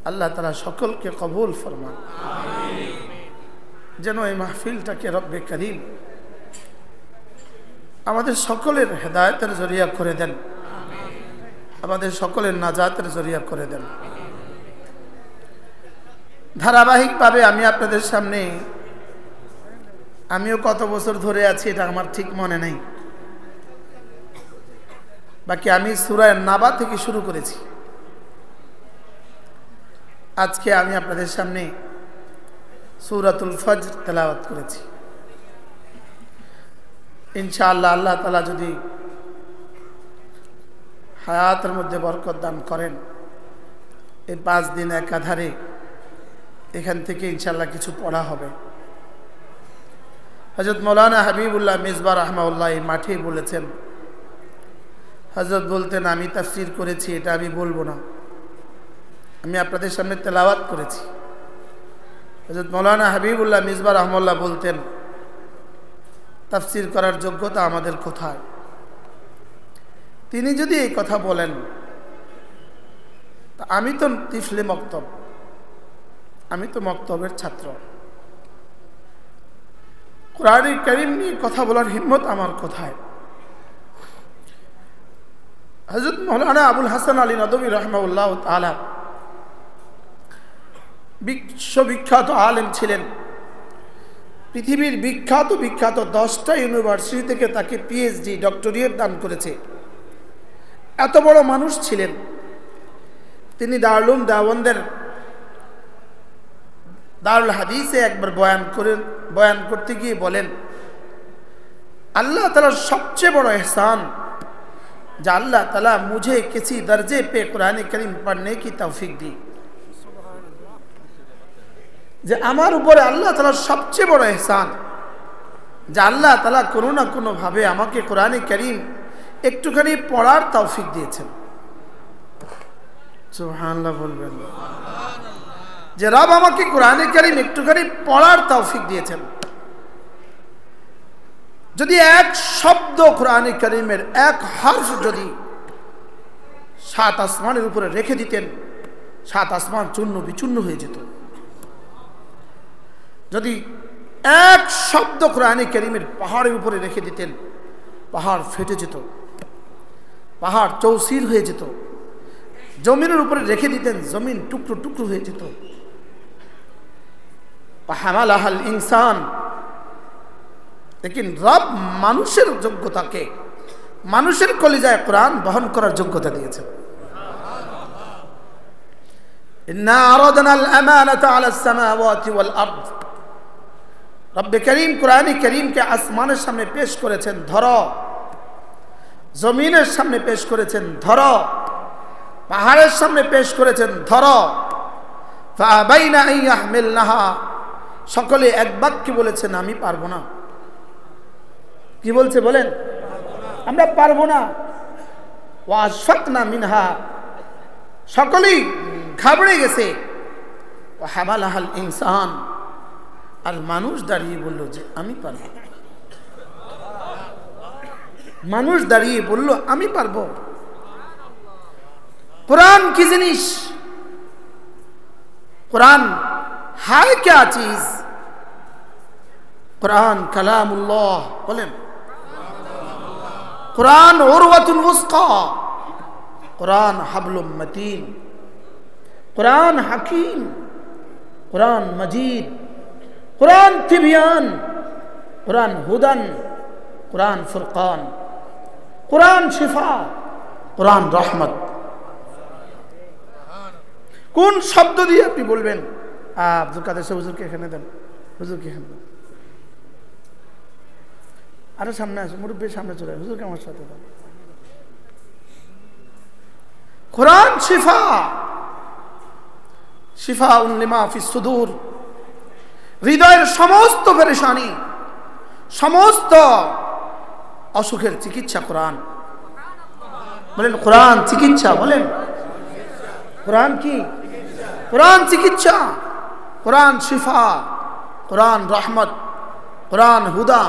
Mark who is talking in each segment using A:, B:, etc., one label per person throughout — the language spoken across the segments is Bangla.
A: আল্লাহ তাআলা সকলকে কবুল ফরমান। যেন এই মাহফিলটাকে রব্বে করিম আমাদের সকলের হেদায়েতের জরিয়া করে দেন, আমাদের সকলের নাজাতের জরিয়া করে দেন। ধারাবাহিকভাবে আমি আপনাদের সামনে, আমিও কত বছর ধরে আছি এটা আমার ঠিক মনে নেই, বাকি আমি সূরা নাবা থেকে শুরু করেছি। আজকে আমি আপনাদের সামনে সূরাতুল ফজর তেলাওয়াত করেছি। ইনশাআল্লাহ আল্লাহ তাআলা যদি হায়াতের মধ্যে বরকত দান করেন, এই 5 দিন একাধারে এখান থেকে ইনশাআল্লাহ কিছু পড়া হবে। হযরত মাওলানা হাবিবুল্লাহ মিসবাহ রাহমাহুল্লাহ এই মাঠে বলেছেন, হযরত বলতেন আমি তাফসীর করেছি, এটা আমি বলবো না, আমি আপনাদের সামনে তেলাওয়াত করেছি। হযরত মাওলানা হাবিবুল্লাহ মিসবাহ রাহমাহুল্লাহ বলতেন, তাফসীর করার যোগ্যতা আমাদের কোথায়? তিনি যদি এই কথা বলেন, তা আমি তো তিফলে মক্তব, আমি তো মক্তবের ছাত্র, কোরআনুল কারীম নিয়ে কথা বলার হিম্মত আমার কোথায়? হযরত মাওলানা আবুল হাসান আলী নদভী রাহিমাহুল্লাহ তাআলা বিশ্ববিখ্যাত আলেম ছিলেন। পৃথিবীর বিখ্যাত 10টা ইউনিভার্সিটি থেকে তাকে পিএইচডি ডক্টরেট দান করেছে। এত বড় মানুষ ছিলেন। তিনি দারুল দেওবন্দের দারুল হাদিসে একবার বয়ান করতে গিয়ে বলেন, अल्लाह ताला सबसे बड़ा एहसान जो अल्लाह ताला मुझे किसी दर्जे पे कुरान करीम पढ़ने की तौफीक दी, যে আমার উপরে আল্লাহ তাআলার সবচেয়ে বড় ইহসান যে আল্লাহ তাআলা কোনো না কোনো ভাবে আমাকে কোরআন কারীম একটুখানি পড়ার তৌফিক দিয়েছেন। সুবহানাল্লাহ বলবেন, যে রব আমাকে কোরআন কারীম একটুখানি পড়ার তৌফিক দিয়েছেন। যদি এক শব্দ কোরআন কারীমের এক হরফ যদি 7 আসমানের উপরে রেখে দিতেন, 7 আসমান চূর্ণ বিচূর্ণ হয়ে যেত। যদি এক শব্দ কোরআন কারীমের পাহাড়ের উপরে রেখে দিতেন, পাহাড় ফেটে যেত, পাহাড় চৌচির হয়ে যেত। জমিনের উপরে রেখে দিতেন, জমিন টুকরো টুকরো হয়ে যেত। হামালাহাল ইনসান, लेकिन রব মানুষের যোগ্যতাকে, মানুষের কলিজায় কোরআন বহন করার যোগ্যতা দিয়েছেন। ইন্না আরাদনাল আমানাতা আলাস সামাওয়াতি ওয়াল আরদ, রব্বে করিম কোরআন করিমকে আসমানের সামনে পেশ করেছেন, ধরো, জমিনের সামনে পেশ করেছেন, ধরো, পাহাড়ের সামনে পেশ করেছেন, ধরো। ফাআবাইনা আন ইয়াহমিলনাহা, সকলে এক বাক্যে বলেছেন আমি পারবো না। কি বলছে বলেন? আমরা পারবো না। ওয়া আশফাকনা মিনহা, সকলেই ঘাবড়ে গেছে। ওয়া হামালাহাল ইনসান, আর মানুষ দাঁড়িয়ে বলল যে আমি পারবো। মানুষ দাঁড়িয়ে বলল আমি পারবো। कुरान की जिनिस, कुरान है क्या चीज? कुरान कलामुल्लाह, बोलें कुरान उर्वतुल वुस्का, कुरान हब्लुम मतीन, कुरान हकीम, कुरान मजीद, कुरान तिबियान, कुरान हुदन, कुरान फुरकान, कुरान शिफा, कुरान रहमत। কোন শব্দ দিয়ে আপনি বলবেন? আব্দুল কাদের সাহেব হুজুরকে এখানে দেন, হুজুরকে এখানে দেন, আরো সামনে আসুন, মুরব্বীর সামনে চলে আসুন, হুজুরকে আমার সাথে দেন। কোরআন শিফা, শিফা লিমা ফিস সুদূর, হৃদয়ের সমস্ত পেরেশানি, সমস্ত অসুখের চিকিৎসা কোরআন। বলেন কোরআন চিকিৎসা, বলেন কোরআন কি? কোরআন চিকিৎসা, কোরআন শিফা, কোরআন রহমত, কোরআন হুদা।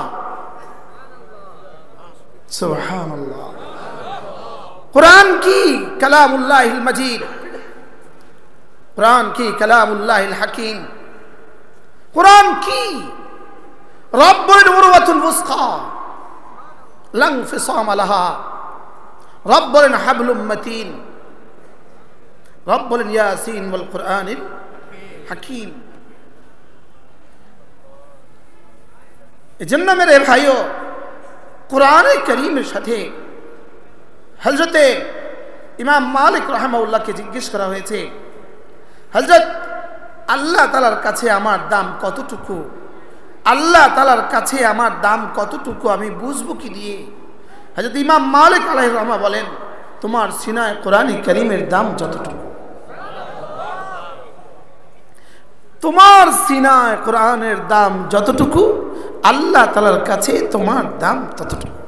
A: কোরআন কি কালামুল্লাহিল হাকিম। কোরআন কি রব্বুল উরওয়াতুল ওয়াসকা লা ইনফিসাম লাহা, রব্বুল হাবলুম মাতিন, রব্বুল ইয়াসিন ওয়াল কুরআনিল হাকিম। এজন্য মেরে ভাইও কোরআনে কারীমের সাথে হযরতে ইমাম মালিক রাহিমাহুল্লাহকে জিজ্ঞেস করা হয়েছে, হযরত আল্লাহ তাআলার কাছে আমার দাম কতটুকু, আল্লাহ তাআলার কাছে আমার দাম কতটুকু আমি বুঝবো কি দিয়ে? হযরত ইমাম মালিক আলাইহির রহমা বলেন, তোমার সিনায় কোরআনে কারীমের দাম যতটুকু, তোমার সিনায় কোরআনের দাম যতটুকু, আল্লাহ তাআলার কাছে তোমার দাম ততটুকু।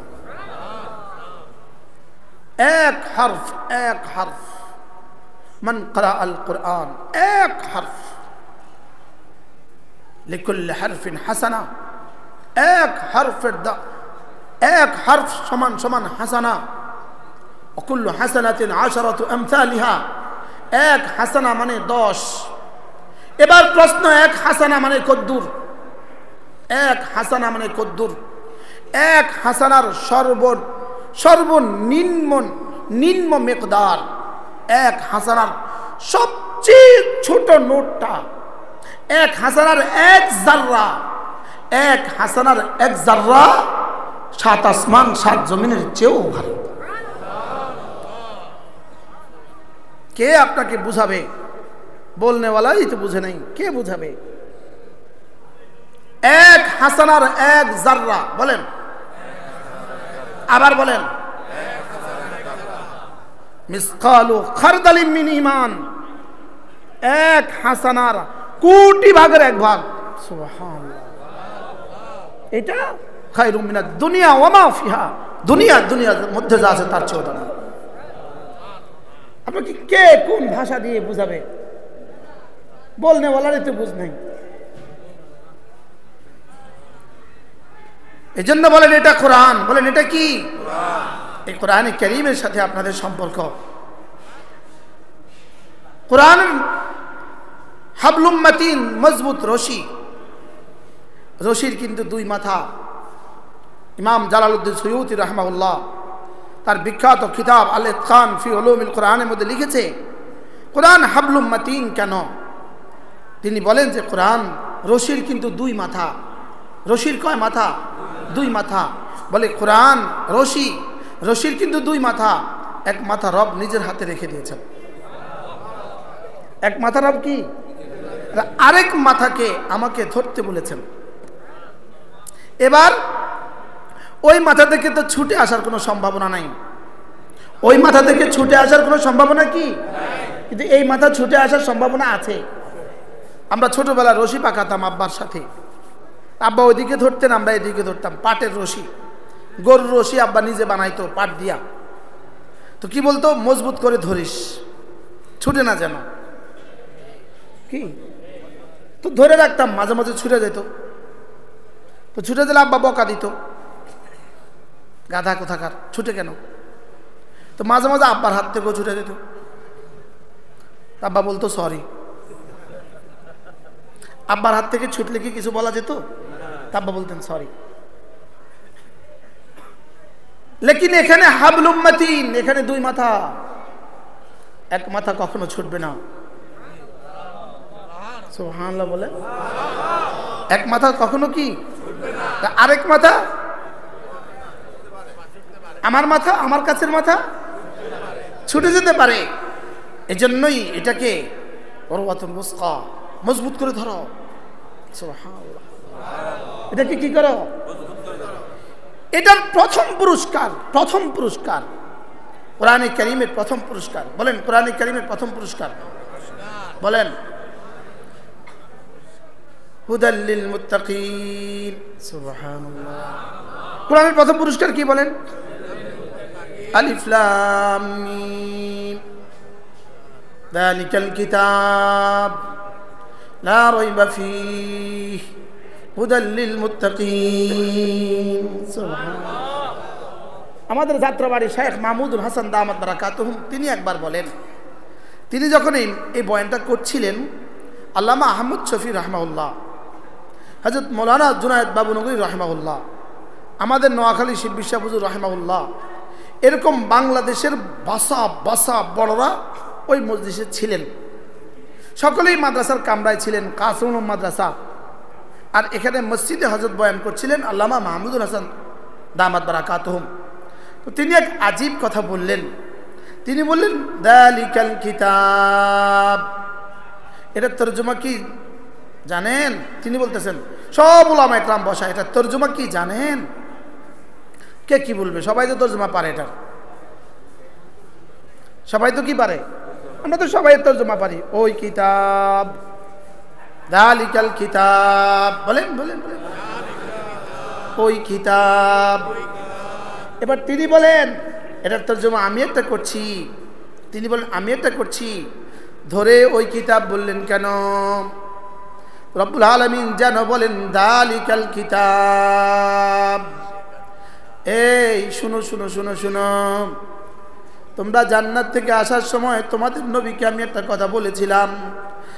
A: এক হরফ, এক হরফ, মান ক্রা আল কুরআন, এক হরফ লিকুল্লি হরফিন হাসানা, এক হরফের দাম, এক হরফ সমান সমান হাসানা, ওয়াকুল্লু হাসানাতিন আশরাতু আমসালিহা, এক হাসানা মানে 10। এবার প্রশ্ন, এক হাসানা মানে কদ্দুর? এক হাসানা মানে কদ্দুর? এক হাসানার সর্বনিম্ন মিকদার, এক হাসানার সবচেয়ে ছোট নোটটা, এক হাসানার এক জাররা, এক হাসানার এক জাররা 7 আসমান 7 জমিনের চেয়েও ভালো। কে আপনাকে বুঝাবে? বলনেওয়ালাই তো বুঝে নাই, কে বুঝাবে? এক হাসানার এক জাররা, বলেন, আবার বলেন, মিসকালু খারদালিম মিন ঈমান, এক হাসানার কোটি ভাগের এক ভাগ। সুবহানাল্লাহ। এটা খায়রুম মিনাদ দুনিয়া ওয়া মা ফিহা, দুনিয়ার মধ্যে যা আছে তার চেয়েও দামি। আপনাকে কে কোন ভাষা দিয়ে বুঝাবে? বলনেওয়ালারই তো বুঝ নাই। এই জন্য বলেন এটা কোরআন, বলেন এটা কি? এই কোরআনে কারীমের সাথে আপনাদের সম্পর্ক। কোরআন হাবলুম মাতিন, মজবুত রশি। রশির কিন্তু 2 মাথা। ইমাম জালালউদ্দিন সুয়ুতি রাহিমাহুল্লাহ তার বিখ্যাত কিতাব আল ইতকান ফি উলুমিল কোরআনের মধ্যে লিখেছে, কোরআন হাবলুম মাতিন কেন? তিনি বলেন যে কোরআন রশির কিন্তু 2 মাথা। রশির কয় মাথা? 2 মাথা। বলে কোরআন রশির কিন্তু 2 মাথা। এক মাথা রব নিজের হাতে রেখে দিয়েছেন। এক মাথা রব কি? আরেক মাথাকে আমাকে ধরতে বলেছেন। এবার ওই মাথা থেকে তো ছুটে আসার কোনো সম্ভাবনা নাই। ওই মাথা থেকে ছুটে আসার কোনো সম্ভাবনা কি? কিন্তু এই মাথা ছুটে আসার সম্ভাবনা আছে। আমরা ছোটবেলা রশি পাকাতাম আব্বার সাথে। আব্বা ওইদিকে ধরতেন, আমরা এদিকে ধরতাম। পাটের রশি, গরুর রশি আব্বা নিজে বানাইতো পাট দিয়া। তো কি বলতো? মজবুত করে ধরিস, ছুটে না যেন। কি তো ধরে রাখতাম, মাঝে মাঝে ছুটে যেত। তো ছুটে গেলে আব্বা বকা দিত, গাধা কোথাকার, ছুটে কেন? তো মাঝে মাঝে আব্বার হাত থেকেও ছুটে যেত। আব্বা বলতো সরি। আব্বার হাত থেকে ছুটলে কি কিছু বলা যেত? আব্বা বলতেন সরি। লেকিন এখানে হাবলুম মাতিন, এখানে 2 মাথা। এক মাথা কখনো ছুটবে না। সুবহানাল্লাহ বলে। এক মাথা কখনো কি? আরেক মাথা, আমার মাথা, আমার কাছের মাথা ছুটে যেতে পারে। এজন্যই এটাকে উরওয়াতুল ওয়াসকা, মজবুত করে ধরো। সুবহানাল্লাহ। এটাকে কি করো? এটার প্রথম পুরস্কার কোরআনে কারীমের প্রথম পুরস্কার। বলেন কোরআনে কারীমের প্রথম পুরস্কার বলেন, হুদাল লিল মুত্তাকিন। সুবহানাল্লাহ। কোরআনের প্রথম পুরস্কার কি বলেন? আলিফ লাম মিম যালিকাল কিতাব লা রাইবা ফীহি হুদাল লিল মুত্তাকিন। সুবহানাল্লাহ। আমাদের যাত্রাবাড়ি শেখ মাহমুদুল হাসান দামাত বারাকাতুহুম তিনি একবার বলেন, তিনি যখন এই বয়ানটা করছিলেন, আল্লামা আহমদ শফি রাহমাউল্লাহ, হযরত মৌলানা জুনায়েদ বাবুনগরী রাহমাউল্লাহ, আমাদের নোয়াখালী শিব বিশ্বাস হুজুর রাহমাউল্লাহ, এরকম বাংলাদেশের বাসা বড়রা ওই মজলিসে ছিলেন। সকলেই মাদ্রাসার কামরায় ছিলেন, কাসরুল মাদ্রাসা। আর এখানে মসজিদে হযরত বয়ান করছিলেন আল্লামা মাহমুদুল হাসান দামাত বারাকাতুহুম। তো তিনি এক আজীব কথা বললেন। তিনি বললেন, যালিকাল কিতাব, এটার তরজমা কি জানেন? তিনি বলতেছেন, সব উলামা ইকরাম বসা, এটার তরজমা কি জানেন? কে কি বলবে? সবাই তো তরজমা পারে, এটার সবাই তো কি পারে? আমরা তো সবাই তরজমা পারি। ওই কিতাব, যালিকাল কিতাব, বলেন বলেন বলেন, ওই কিতাব। এবার তিনি বলেন, এটার তরজমা আমি একটা করছি। তিনি বলেন, আমি একটা করছি। ধরে ওই কিতাব বললেন কেন? রব্বুল আলামিন যেন বলেন, যালিকাল কিতাব, এই শুনো শুনো শুনো শুনো, তোমরা জান্নাত থেকে আসার সময় তোমাদের নবীকে আমি একটা কথা বলেছিলাম,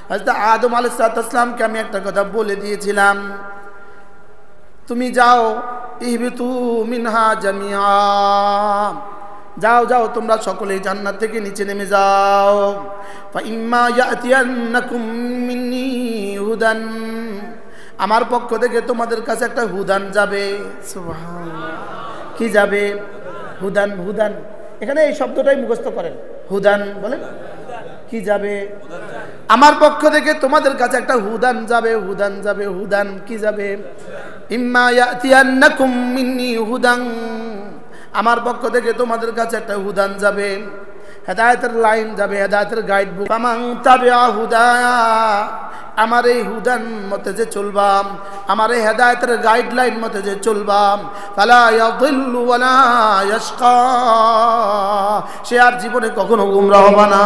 A: হযরত আদম আলাইহিস সালামকে আমি একটা কথা বলে দিয়েছিলাম, তুমি যাও, ইহবিতু মিনহা জামিআ, যাও যাও তোমরা সকলেই জান্নাত থেকে নিচে নেমে যাও। ফাইম্মা ইয়াতিয়ান্নাকুম মিন্নী হুদান, আমার পক্ষ থেকে তোমাদের কাছে একটা হুদান যাবে। সুবহানাল্লাহ, কি যাবে? হুদান। হুদান, এখানে এই শব্দটাই মুখস্থ করেন। হুদান বলেন, কি যাবে? আমার পক্ষ থেকে তোমাদের কাছে একটা হুদান যাবে। হুদান যাবে, হুদান কি যাবে? ইম্মা ইয়াতিয়ান্নাকুম মিন্নী হুদান, আমার পক্ষ থেকে তোমাদের কাছে একটা হুদান যাবে, হেদায়েতের লাইন যাবে, হেদায়েতের গাইড বুক। ফামান তাবিআ হুদায়া, আমার এই হুদান মতে যে চলবা, আমার এই হেদায়েতের গাইডলাইন মতে যে চলবা, ফালা ইয়াযিল্লু ওয়ালা ইয়াশকা, সে আর জীবনে কখনো গোমরা হবে না।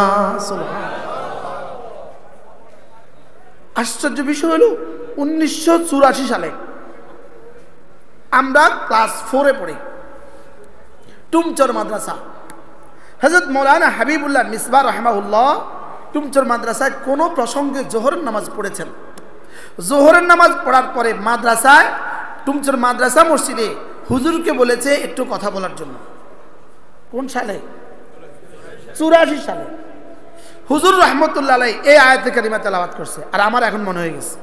A: আশ্চর্য বিষয় হলো 1984 সালে আমরা ক্লাস 4-এ পড়ি, টুমচর মাদ্রাসা। হযরত মৌলানা হাবিবুল্লাহ মিসবাহ রাহমাহুল্লাহ টুমচর মাদ্রাসায় কোনো প্রসঙ্গে জোহরের নামাজ পড়েছেন। জোহরের নামাজ পড়ার পরে মাদ্রাসায়, টুমচর মাদ্রাসা মসজিদে হুজুরকে বলেছে একটু কথা বলার জন্য। কোন সালে? 84 সালে হুজুর রহমতুল্লাহ আলাইহি এই আয়াতে কারিমা তেলাওয়াত করছে। আর আমার এখন মনে হয়ে গেছে,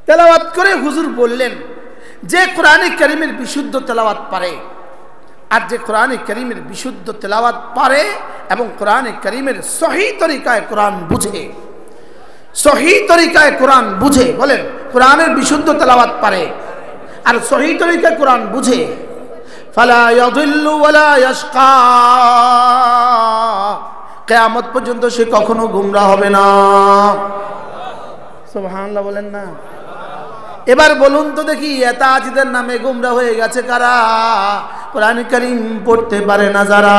A: তেলাওয়াত করে হুজুর বললেন, যে কোরআনে কারীমের বিশুদ্ধ তেলাওয়াত পারে, আর যে কোরআনে কারীমের বিশুদ্ধ তেলাওয়াত পারে এবং কোরআনে কারীমের সহি তরিকায় কোরআন বুঝে, সহি তরিকায় কোরআন বুঝে, বলেন কোরআনের বিশুদ্ধ তেলাওয়াত পারে আর সহি তরিকায় কোরআন বুঝে, ফালা ইয়াযিল্লু ওয়ালা ইয়াশকা, কিয়ামত পর্যন্ত সে কখনো গোমরা হবে না। সুবহানাল্লাহ বলেন না। এবার বলুন তো দেখি, এতাআতিদের নামে গোমরা হয়ে গেছে কারা? কোরআন কারীম পড়তে পারে না যারা।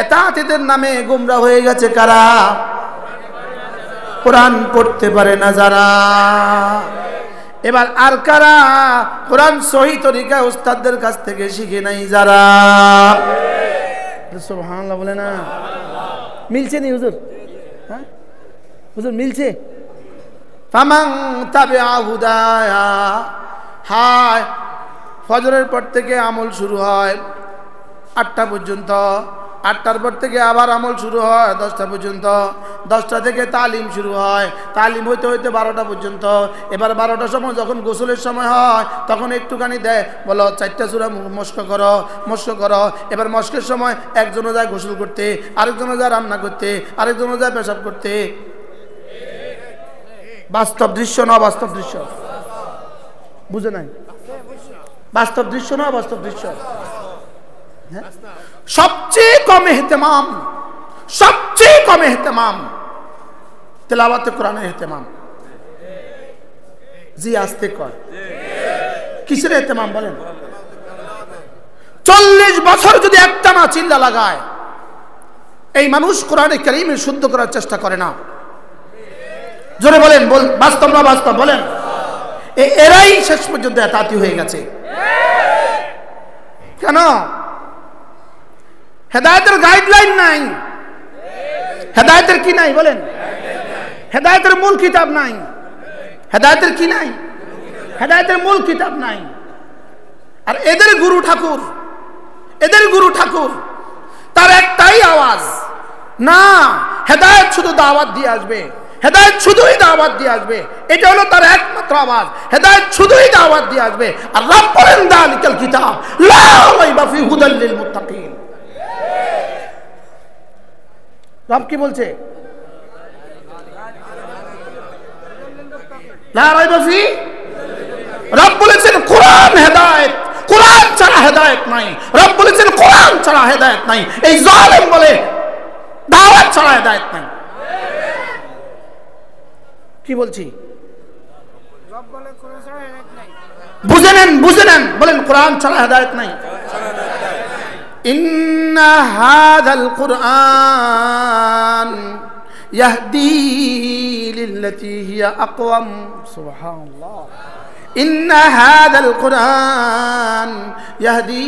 A: এতাআতিদের নামে গোমরা হয়ে গেছে কারা? কোরআন পড়তে পারে না যারা। এবার আর কারা? কোরআন সহি তরিকায় উস্তাদদের কাছ থেকে শিখে নাই যারা। সুবহানাল্লাহ বলে না। মিলছে নি হুজুর? হ্যাঁ হুজুর মিলছে? ফামান তাবিআ হুদায়া, হায় ফজরের পর থেকে আমল শুরু হয় 8টা পর্যন্ত, 8টার পর থেকে আবার আমল শুরু হয় 10টা পর্যন্ত, 10টা থেকে তালিম শুরু হয়, তালিম হইতে হইতে 12টা পর্যন্ত। এবার 12টার সময় যখন গোসলের সময় হয় তখন একটুখানি দেয়, বলো 4টা সূরা মস্ক করো, মস্ক করো। এবার মস্কের সময় একজনও যায় গোসল করতে, আরেকজনও যায় রান্না করতে, আরেকজনও যায় পেশাব করতে। বাস্তব দৃশ্য না বাস্তব দৃশ্য? বুঝে নাই? বাস্তব দৃশ্য না বাস্তব দৃশ্য? হ্যাঁ, সবচেয়ে কম ইহতেমাম, সবচেয়ে কম ইহতেমাম তেলাওয়াতে কোরআনের ইহতেমাম। জি আস্তে কয়, কিসের ইহতেমাম বলেন? 40 বছর যদি একটা না চিল্লা লাগায়, এই মানুষ কোরআনে কারীম শুদ্ধ করার চেষ্টা করে না। জোরে বলেন, বাস্তব না বাস্তব বলেন? এরাই শেষ পর্যন্ত এতাতি হয়ে গেছে। কেন? হেদায়েতের গাইডলাইন নাই। হেদায়েতের কি নাই বলেন? হেদায়েতের মূল কিতাব নাই। হেদায়েতের কি নাই? হেদায়েতের মূল কিতাব নাই। আর এদের গুরু ঠাকুর তার একটাই আওয়াজ, না হেদায়েত শুধু দাওয়াত দিয়ে আসবে, হেদায়েত শুধুই দাওয়াত দিয়ে আসবে, এটা হলো তার একমাত্র আওয়াজ। হেদায়েত শুধুই দাওয়াত দিয়ে আসবে। আর রব বলেন যালিকাল কিতাব লা রাইবা ফি হুদাল লিল মুত্তাকিন। রব কি বলছে? লা রাইবা ফি, রব বলেছেন কোরআন হেদায়েত, কোরআন ছাড়া হেদায়েত নাই। রব বলেছেন কোরআন ছাড়া হেদায়েত নাই। এই জালেম বলে দাওয়াত ছাড়া হেদায়েত নাই। কি বলছি? বুঝে নেন, বলেন কোরআন ছাড়া হেদায়েত নাই। ইন্না হাযাল কুরআন ইয়াহদি লিল্লাতী হিয়া আকওয়াম। সুবহানাল্লাহ। ইন্না হাযাল কুরআন ইয়াহদি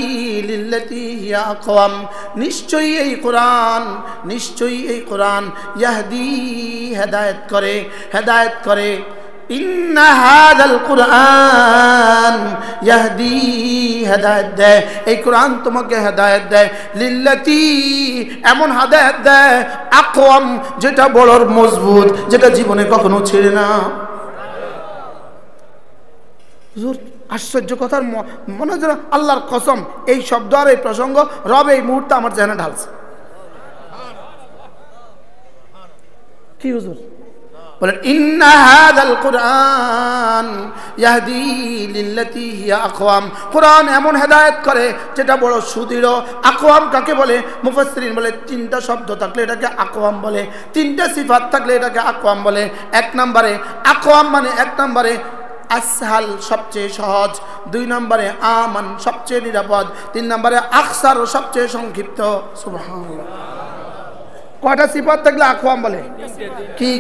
A: লিল্লাতী হিয়া আকওয়াম। নিশ্চয়ই এই কোরআন ইয়াহদি হেদায়েত করে। ইন্না হাযাল কুরআন ইয়াহদি, হেদায়েত দেয়, এই কোরআন তোমাকে হেদায়েত দেয়। লিল্লাতী, এমন হেদায়েত দেয়, আকওয়াম, যেটা বড় মজবুত, যেটা জীবনে কখনো ছেড়ে না। হুজুর আশ্চর্য কথার মনে হচ্ছে আল্লাহর কসম, এই শব্দ আর এই প্রসঙ্গ রব এই মুহূর্তে আমার জেনে ঢালছে। কি হুজুর বলেন? ইন্না হাযাল কুরআন ইয়াহদি লিল্লাতী হিয়া আকওয়াম। কোরআন এমন হেদায়েত করে যেটা বড় সুদৃঢ়। আকওয়াম কাকে বলে? মুফাসসিরিন বলে তিনটা শব্দ থাকলে এটাকে আকওয়াম বলে, তিনটা সিফাত থাকলে এটাকে আকওয়াম বলে। এক নম্বরে আকওয়াম মানে এক নম্বরে আসহাল, সবচেয়ে সহজ। দুই নম্বরে আমান, সবচেয়ে নিরাপদ। তিন নম্বরে আকসার, সবচেয়ে সংক্ষিপ্ত। সুবহানাল্লাহ। কয়টা সিফাত থাকলে আকওয়াম বলে?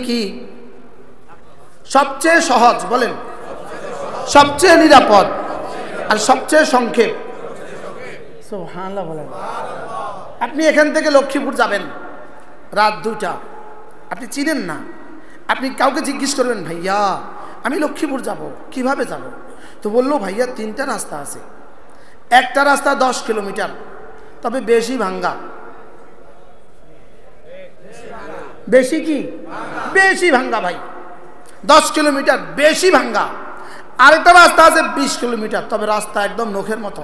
A: কি? সবচেয়ে সহজ বলেন, সবচেয়ে নিরাপদ, আর সবচেয়ে সংক্ষেপ। সুবহানাল্লাহ বলেন। আপনি এখান থেকে লক্ষ্মীপুর যাবেন রাত 2টা, আপনি চিনেন না, আপনি কাউকে জিজ্ঞেস করবেন, ভাইয়া আমি লক্ষ্মীপুর যাব, কিভাবে যাব? তো বললো ভাইয়া 3টা রাস্তা আছে। একটা রাস্তা 10 কিলোমিটার, তবে বেশি ভাঙ্গা। বেশি ভাঙ্গা ভাই, 10 কিলোমিটার বেশি ভাঙ্গা। আরেকটা রাস্তা আছে 20 কিলোমিটার, তবে রাস্তা একদম নখের মতো।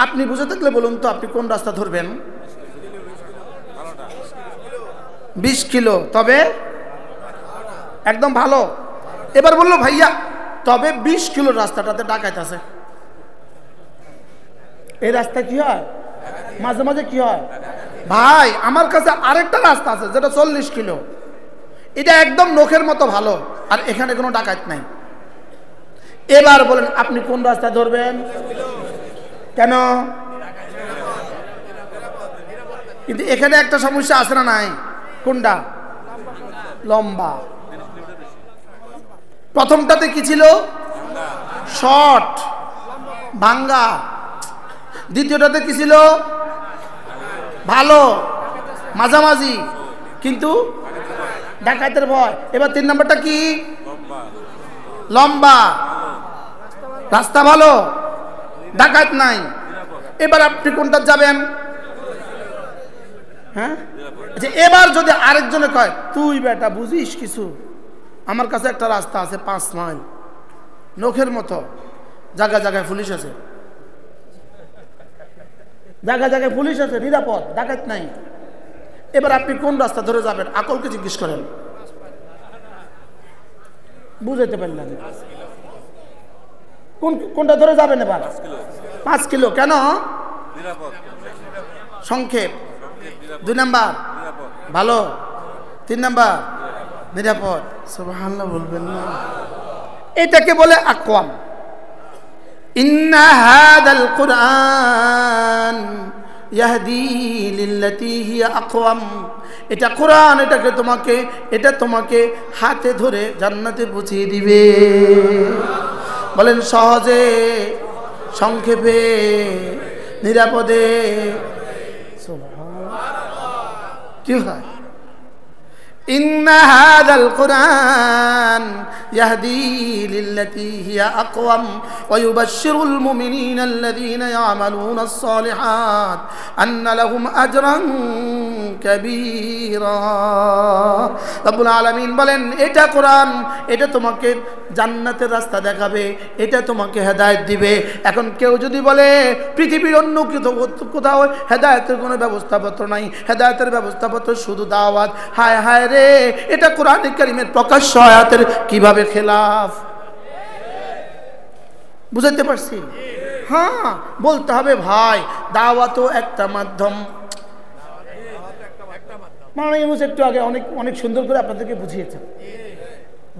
A: আপনি বুঝে থাকলে বলুন তো আপনি কোন রাস্তা ধরবেন? 20 কিলো, তবে একদম ভালো। এবার বললো ভাইয়া তবে 20 কিলো রাস্তাটাতে ডাকাত আছে। এই রাস্তা কি হয়? মাঝে মাঝে কি হয় ভাই, আমার কাছে আরেকটা রাস্তা আছে যেটা 40 কিলো, এটা একদম নখের মতো ভালো, আর এখানে কোনো ডাকাত নাই। এবার বলেন আপনি কোন রাস্তা ধরবেন? কেন? কিন্তু এখানে একটা সমস্যা আছে না নাই? কোনটা? লম্বা। প্রথমটাতে কি ছিল? শর্ট, ভাঙ্গা। দ্বিতীয়টাতে কি ছিল? ভালো, মাঝামাঝি, কিন্তু ডাকাতের ভয়। এবার 3 নম্বরটা কি? লম্বা, রাস্তা ভালো, ডাকাত নাই। এবার আপনি কোনটা যাবেন? হ্যাঁ, এবার যদি আরেকজনে কয় তুই বেটা বুঝিস কিছু, আমার কাছে একটা রাস্তা আছে 5 মাইল, নখের মতো, জায়গায় জায়গায় পুলিশ আছে, জায়গায় জায়গায় পুলিশ আছে, নিরাপদ, ডাকাত নাই। এবার আপনি কোন রাস্তা ধরে যাবেন? আকলকে জিজ্ঞেস করেন, বুঝাইতে পারলেন কোনটা ধরে যাবেন? এবার 5 কিলো। কেন? সংক্ষেপ। 2 নাম্বার ভালো, 3 নাম্বার নিরাপদ। সুবহানাল্লাহ বলবেন না? এটাকে বলে আকওয়াম। ইন্না হাযাল কুরআন ইয়াহদি লিল্লাতী হিয়া আকওয়াম। এটা কোরআন, এটা তোমাকে হাতে ধরে জান্নাতে পৌঁছে দিবে। বলেন সহজে, সংক্ষেপে, নিরাপদে, কি হয়? ইন্না হাযাল কুরআন ইয়াহদি লিল্লাতী হিয়া আকওয়াম ওয়া ইউবাশশিরুল মুমিনিনা আল্লাযীনা ইয়ামালুনাস সালিহাত আন্না লাহুম আজরান কাবীরা। রব্বুল আলামিন বলেন, এটা কোরআন, এটা তোমাকে জান্নাতের রাস্তা দেখাবে, এটা তোমাকে হেদায়েত দিবে। এখন কেউ যদি বলে পৃথিবীর অন্য কোথাও হেদায়েতের কোনো ব্যবস্থাপত্র নাই, হেদায়েতের ব্যবস্থাপত্র শুধু দাওয়াত, হায় হায় রে, এটা কোরআনে কারীমের প্রকাশ্য আয়াতের কিভাবে খেলাফ। বুঝাতে পারছি? হ্যাঁ, বলতে হবে ভাই, দাওয়াতও একটা মাধ্যম। মানে একটু আগে অনেক সুন্দর করে আপনাদেরকে বুঝিয়েছেন,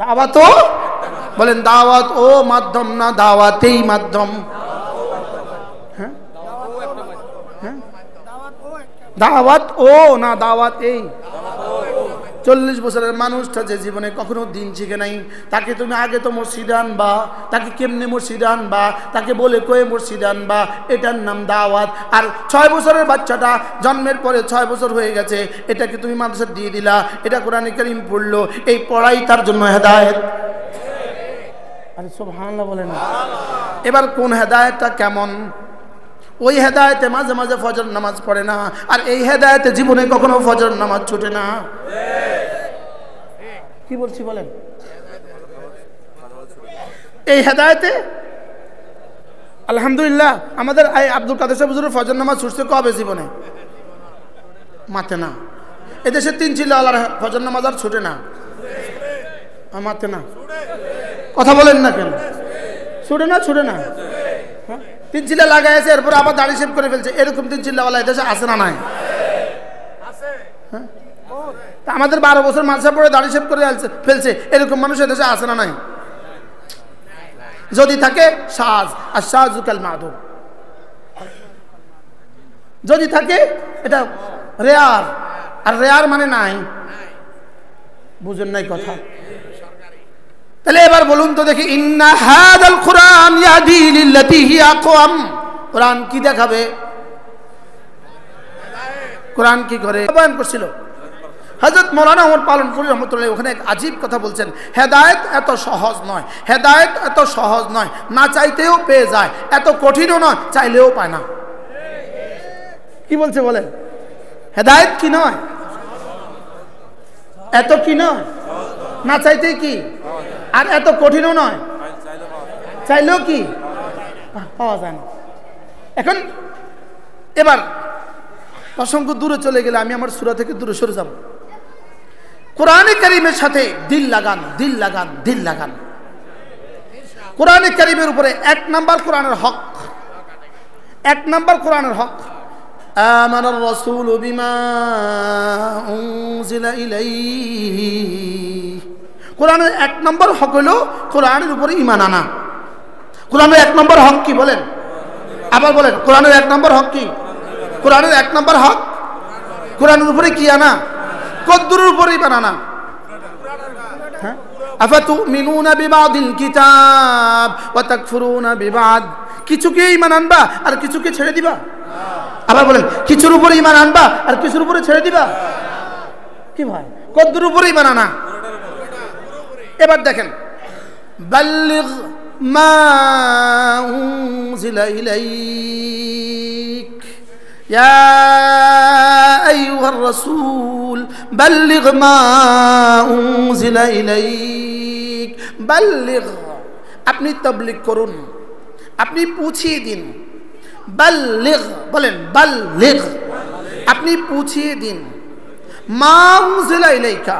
A: দাওয়াতও বলেন, দাওয়াত ও মাধ্যম না, দাওয়াতেই মাধ্যম। হ্যাঁ, দাওয়াত ও না, দাওয়াত এই। 40 বছরের মানুষটা যে জীবনে কখনো দিন শিখে নাই, তাকে তুমি আগে তো মসজিদে আনবা, তাকে কেমনে মসজিদে আনবা, তাকে বলে কয়ে মসজিদে আনবা, এটার নাম দাওয়াত। আর 6 বছরের বাচ্চাটা জন্মের পরে 6 বছর হয়ে গেছে, এটাকে তুমি মাদ্রাসা দিয়ে দিলা, এটা কোরআনে কারীম পড়লো, এই পড়াই তার জন্য হেদায়েত। আরে সুবহানাল্লাহ বলেন। এবার কোন হেদায়েতটা কেমন? ওই হেদায়েতে মাঝে মাঝে ফজর নামাজ পড়ে না, আর এই হেদায়েতে জীবনে কখনো ফজর নামাজ ছুটে না। কি বলছি বলেন? এই হেদায়েতে আলহামদুলিল্লাহ আমাদের আব্দুল কাদের সাহেব হুজুরের ফজর নামাজ ছুটছে কবে জীবনে? মাতে না। এদেশে 3 চিল্লাওয়ালার ফজর নামাজ আর ছুটে না, মাতে না। কথা বলেন না কেন? ছুটে না, ছুটে না। 3 চিল্লা লাগাইছে, এরপর আবার দাড়ি শেভ করে ফেলছে, এরকম 3 চিল্লাওয়ালা এদেশে আছে না নাই? আমাদের 12 বছর মাদ্রাসা পড়ে দাড়ি শেভ করে ফেলছে, এরকম মানুষ এদেশে আছে না নাই? যদি থাকে সাজ, আর সাজুকাল মাদুর। যদি থাকে এটা রেয়ার, আর রেয়ার মানে নাই। বুঝেন নাই কথা? তাহলে এবার বলুন তো দেখি, ইন্না হাযাল কুরআন ইয়াহদি লিল্লাতী হিয়া আকওয়াম। কোরআন কি দেখাবে? কোরআন কি করে বয়ান করছিল? হযরত মাওলানা ওমর পালনপুরি রহমাতুল্লাহ ওখানে এক আজীব কথা বলছেন, হেদায়েত এত সহজ নয়, হেদায়েত এত সহজ নয়, না চাইতেও পেয়ে যায়, এত কঠিনও নয়, চাইলেও পায় না। কি বলছে বলেন? হেদায়েত কি নয়, এত কি নয়, না চাইতেই কি, আর এত কঠিনও নয়, চাইলেও কি পাওয়া যায় না। এখন এবার প্রসঙ্গ দূরে চলে গেলে আমি আমার সূরা থেকে দূরে সরে যাব। কোরআনে কারীমের সাথে দিল লাগান, দিল লাগান, দিল লাগান। কোরআনে কারীমের উপরে 1 নাম্বার কোরআনের হক, 1 নাম্বার কোরআনের হক। আমানার রাসূলু বিমা উনজিলা ইলাইহি। কোরআনের 1 নম্বর হক হলো কোরআনের উপরে ঈমান আনা। কোরআনের 1 নম্বর হক কি বলেন? আবার বলেন, কোরআনের 1 নম্বর হক কি? কোরআনের 1 নম্বর হক কোরআনের উপরে কি আনা? কদ্দুরের উপরে ঈমান আনা। হ্যাঁ, আফাতুমিনুনা বিবাদিল কিতাব ওয়া তাকফুরুনা বিবাদ। কিছুকে ঈমান আনবা আর কিছুকে ছেড়ে দিবা? আবার বলেন, কিছুর উপরে ঈমান আনবা আর কিছুর উপরে ছেড়ে দিবা? কি ভাই, কদ্দুরের উপরে ঈমান আনা। এবার দেখেন, বাল্লিগ মা উনজিলা ইলাইক ইয়া আইয়ুহার রাসূল বাল্লিগ মা উনজিলা ইলাইক। বাল্লিগ, আপনি তাবলীগ করুন, আপনি পৌঁছিয়ে দিন। বাল্লিগ বলেন, বাল্লিগ, আপনি পৌঁছিয়ে দিন। মা উনজিলা ইলাইকা,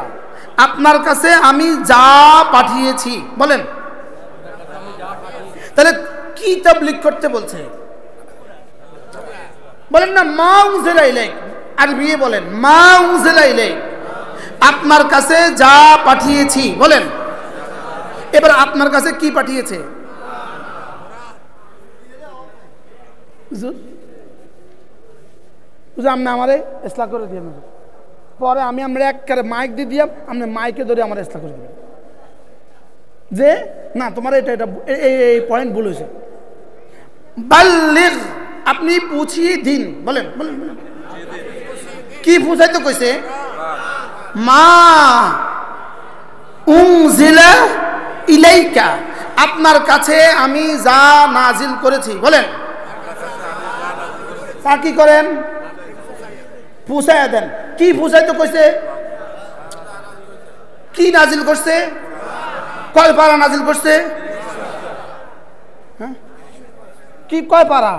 A: আপনার কাছে আমি যা পাঠিয়েছি। বলেন, তাহলে কি তাবলীগ করতে বলছে? বলেন না, মা উনজিলা ইলাইক, আরবি বলেন মা উনজিলা ইলাইক, আপনার কাছে যা পাঠিয়েছি। বলেন, এবার আপনার কাছে কি পাঠিয়েছে? আপনি আমারে ইসলাহ করে দিয়ে পরে আমি আমরা এক মাইক দিয়ে দিলাম, আপনি মাইকে ধরে আমার ইসলাহ করে দিবেন যে না তোমার এটা এটা এই পয়েন্ট ভুল হয়েছে। বাল্লিগ, আপনি পৌঁছিয়ে দিন। বলেন বলেন, কি বুঝাইতে কইছে? মা উনজিলা ইলাইকা, আপনার কাছে আমি যা নাজিল করেছি। বলেন তা কি করেন? পুষাইয়া দেন। কি পুষাইতে কইছে? কি নাজিল করছে? কয় পারা নাজিল করছে? কি কয় পারা?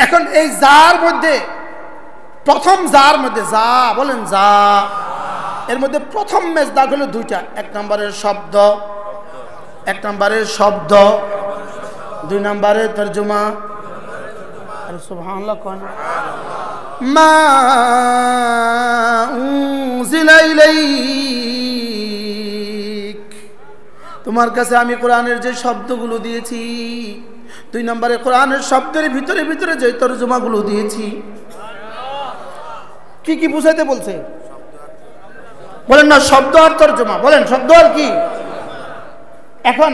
A: এখন এই যার মধ্যে প্রথম যার মধ্যে যা, বলেন যা, এর মধ্যে প্রথম মেজদাক হলো দুইটা। এক নম্বরের শব্দ, এক নম্বরের শব্দ, দুই নম্বরের তর্জমা। আরে সুবহানাল্লাহ কোন মা উনজিলা ইলাইক, তোমার কাছে আমি কোরআনের যে শব্দগুলো দিয়েছি, দুই নম্বরে কোরআনের শব্দের ভিতরে ভিতরে যে তর্জমাগুলো দিয়েছি। কি কি বুঝাইতে বলছে? বলেন না শব্দ আর তর্জমা। বলেন শব্দ আর কি? এখন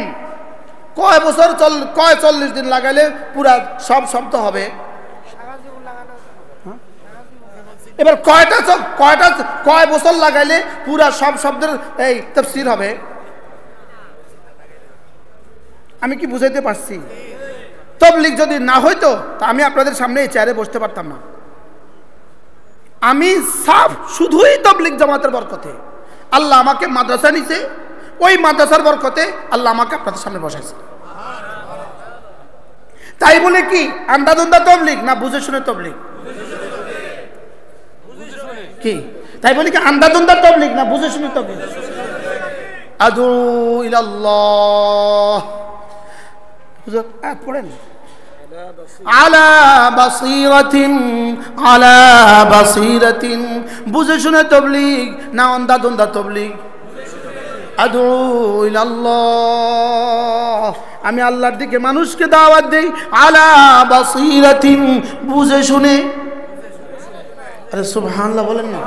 A: কয় বছর কয় 40 দিন লাগাইলে পুরা সব শব্দ হবে? এবার কয় বছর লাগাইলে পুরা সব শব্দের এই তাফসীর হবে? আমি কি বুঝাইতে পারছি? তাবলীগ যদি না হইতো তা আমি আপনাদের সামনে এই চেয়ারে বসতে পারতাম না। আমি সাফ শুধুই তাবলীগ জামাতের বরকতে আল্লাহ আমাকে মাদ্রাসা নিছে, ওই মাদ্রাসার বরকতে আল্লাহ আমাকে আপনাদের সামনে বসাইছে। তাই বলে কি আন্দাদুন্দা তাবলীগ না বুঝে শুনে তাবলীগ? কি তাই বলে কি আন্দাদুন্দা তাবলীগ না বুঝে শুনে তাবলীগ? আদু ইলাল্লাহ, হুজুর আয়াত পড়েন। আলা বাসীরাতিন, আলা বাসীরাতিন, বুঝে শুনে তাবলীগ না আন্দাদুন্দা তাবলীগ? আদু ইলাল্লাহ, আমি আল্লাহর দিকে মানুষকে দাওয়াত দেই। আলা বাসীরাতিন, বুঝে শুনে। আরে সুবহানাল্লাহ বলেন না।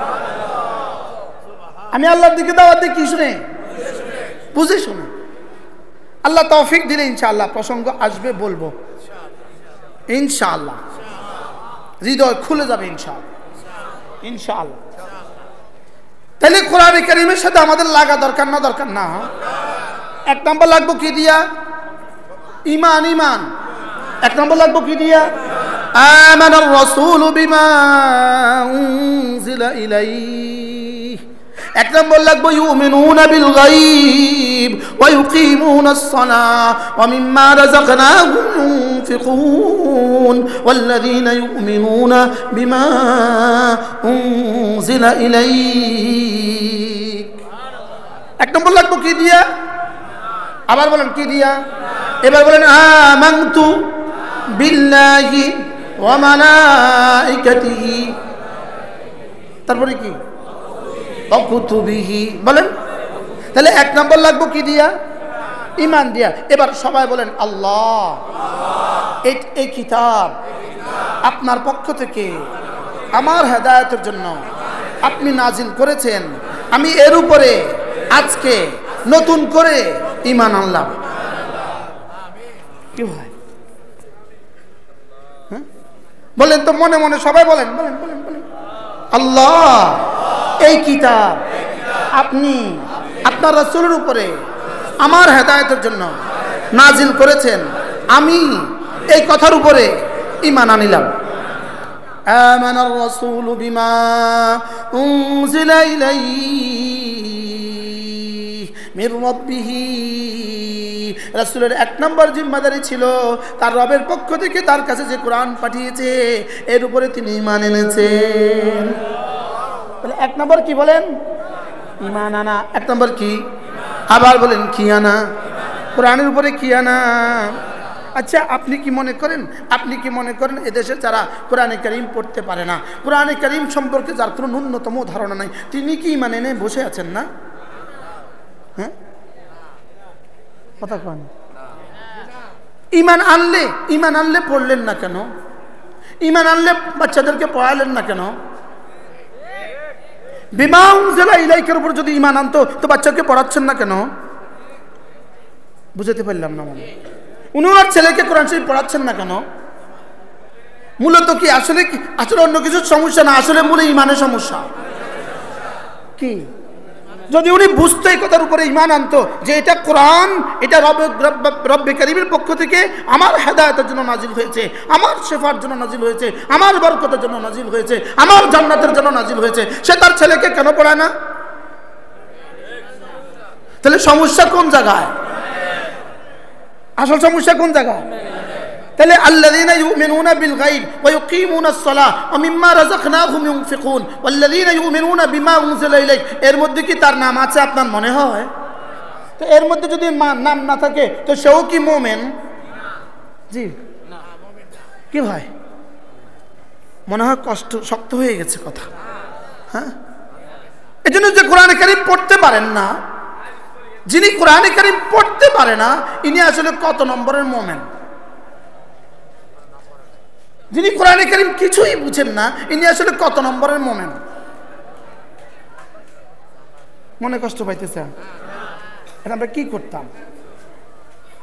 A: আমি আল্লাহর দিকে দাওয়াত দিই কি শুনে? বুঝে শুনে। আল্লাহ তৌফিক দিলে ইনশাআল্লাহ প্রসঙ্গ আসবে, বলবো ইনশাআল্লাহ, হৃদয় খুলে যাবে ইনশাআল্লাহ, ইনশাআল্লাহ। তাহলে কোরআনে কারীমের সাথে আমাদের লাগা দরকার না? দরকার না। এক নম্বর লাগবো কি দিয়া? ঈমান। ঈমান এক নম্বর লাগবো কি দিয়া? আমানার রাসূলু বিমা উনজিলা ইলাইহি। এক নম্বর লাগবো ইউমিনুনা বিল গায়ব ওয়া ইউকিমুনাস সালাহ ওয়া মিম্মা রাযাকনাহুম ইউনফিকুন ওয়াল্লাযীনা ইউমিনুনা বিমা উনজিলা ইলাইক। এক নম্বর লাগবো কি দিয়া? আবার বলেন কি দিয়া? এবার বলেন আমানতু বিল্লাহি ওয়া মালাইকাতিহি। তারপরে কি? কুতুবিহি। বলেন তাহলে এক নম্বর লাগবো কি দিয়া? ঈমান দিয়া। এবার সবাই বলেন আল্লাহ, এই কিতাব আপনার পক্ষ থেকে আমার হেদায়েতের জন্য আপনি নাজিল করেছেন, আমি এর উপরে আজকে নতুন করে ঈমান আনলাম। কি হয়? বলেন তো মনে মনে সবাই বলেন, বলেন বলেন বলেন আল্লাহ, এই কিতাব আপনি আপনার রাসূলের উপরে আমার হেদায়েতের জন্য নাজিল করেছেন, আমি এই কথার উপরে ঈমান আনিলাম। আমানার রাসূলু বিমা উনজিলা ইলাইহি মির রাব্বিহি। রাসূলের এক নম্বর জিম্মাদারি ছিল তার রবের পক্ষ থেকে তার কাছে যে কোরআন পাঠিয়েছে এর উপরে তিনি ঈমান এনেছেন। তাহলে এক নম্বর কি বলেন? ঈমান আনা। এক নম্বর কি? আবার বলেন কি আনা? কোরআনের উপরে কি আনা। আচ্ছা আপনি কি মনে করেন এদেশে যারা কোরআনে কারীম পড়তে পারে না, কোরআনে কারীম সম্পর্কে যার কোনো ন্যূনতম ধারণা নাই, তিনি কি ঈমান এনে বসে আছেন না? হ্যাঁ কথা কন। ঈমান আনলে পড়লেন না কেন? ঈমান আনলে বাচ্চাদেরকে পড়ালেন না কেন? বিমা উনজিলা ইলাইকার উপর যদি ঈমান আনতো তো বাচ্চাকে পড়াচ্ছেন না কেন? বুঝাতে পারলাম না। মানে উনি ওনার ছেলেকে কোরআন শরীফ পড়াচ্ছেন না কেন? মূলত কি আসলে অন্য কিছুর সমস্যা না, আসলে মূলে ইমানের সমস্যা। কি যদি উনি বুঝতো এই কথার উপরে ইমান আনতো যে এটা কোরআন, এটা রব্বে কারীমের পক্ষ থেকে আমার হেদায়েতের জন্য নাজিল হয়েছে, আমার শেফার জন্য নাজিল হয়েছে, আমার বরকতের জন্য নাজিল হয়েছে, আমার জান্নাতের জন্য নাজিল হয়েছে, সে তার ছেলেকে কেন পড়ায় না? তাহলে সমস্যা কোন জায়গায়? আসল সমস্যা কোন জায়গায়? তাহলে আল্লাযীনা ইউমিনুনা বিল গায়ব ওয়া ইউকিমুনাস সালাহ ওয়া মিম্মা রাযাকনাহুম ইউনফিকুন ওয়াল্লাযীনা ইউমিনুনা বিমা উনজিলা ইলাইক, এর মধ্যে কি তার নাম আছে আপনার মনে হয়? তো এর মধ্যে যদি নাম না থাকে তো সেও কি মুমিন? জি না, কি ভাই মনে হয় কষ্ট শক্ত হয়ে গেছে কথা। হ্যাঁ, এজন্য যে কোরআনে কারীম পড়তে পারেন না, যিনি কোরআনে কারীম পড়তে পারে না, ইনি আসলে কত নম্বরের মুমিন? যিনি কোরআনে কারীম কিছুই বুঝেন না, ইনি আসলে কত নম্বরের মুমিন? মনে কষ্ট পাইতেছেন? এটা আমরা কি করতাম?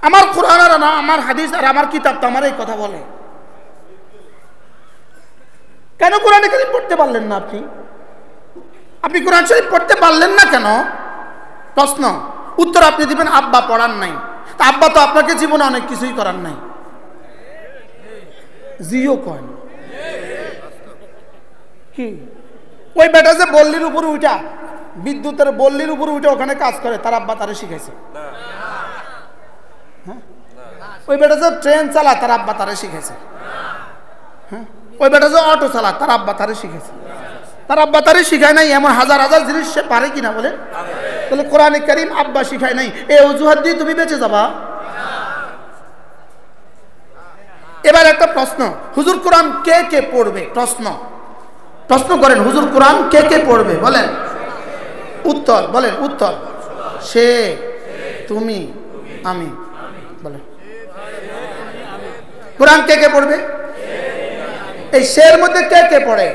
A: আমার কোরআন আর আমার হাদিস আর আমার কিতাব তো আমার এই কথা বলে। কেন কোরআনে কারীম পড়তে পারলেন না আপনি? আপনি কোরআন শরীফ পড়তে পারলেন না কেন? প্রশ্ন, উত্তর আপনি দিবেন আব্বা পড়ান নাই। তা আব্বা তো আপনাকে জীবনে অনেক কিছুই করার নাই। জিও কয় না কি? ওই বেটা যে বল্লির উপরে উঠা, বিদ্যুতের বল্লির উপরে উঠে ওখানে কাজ করে, তার আব্বা তারে শিখাইছে? হ্যাঁ, ওই বেটা যে ট্রেন চালা, তার আব্বা তারে শিখাইছে? হ্যাঁ, ওই বেটা যে অটো চালা, তার আব্বা তারে শিখাইছে? তার আব্বা তারে শিখায় নাই এমন হাজার হাজার জিনিস সে পারে কিনা বলে? তাহলে কোরআনে কারীম আব্বা শিখায় নাই, এই অজুহাত দিয়ে তুমি বেঁচে যাবা? এবার একটা প্রশ্ন, হুজুর কোরআন কে কে পড়বে? প্রশ্ন করেন, হুজুর কোরআন কে কে পড়বে বলেন? উত্তর বলেন, উত্তর সে, তুমি, আমি। বলেন কোরআন কে কে পড়বে? এই সের মধ্যে কে কে পড়ে?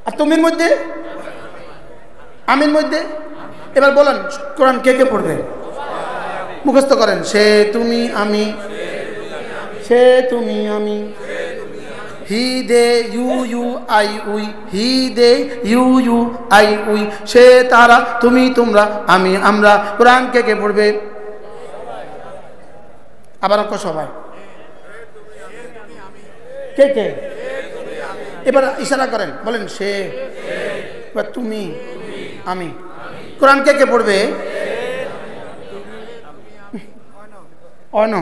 A: আর তুমির মধ্যে, আমির মধ্যে। এবার বলেন কোরআন কে কে পড়বে? মুখস্থ করেন, সে, তুমি, আমি, সে, তুমি, আমি। He they you you I we, he they you you I we, সে, তারা, তুমি, তোমরা, আমি, আমরা। কোরআন কে কে পড়বে? আবার সবাই কে কে? এবার ইশারা করেন, বলেন সে, এবার তুমি, আমি। কোরআন কে কে পড়বে? অন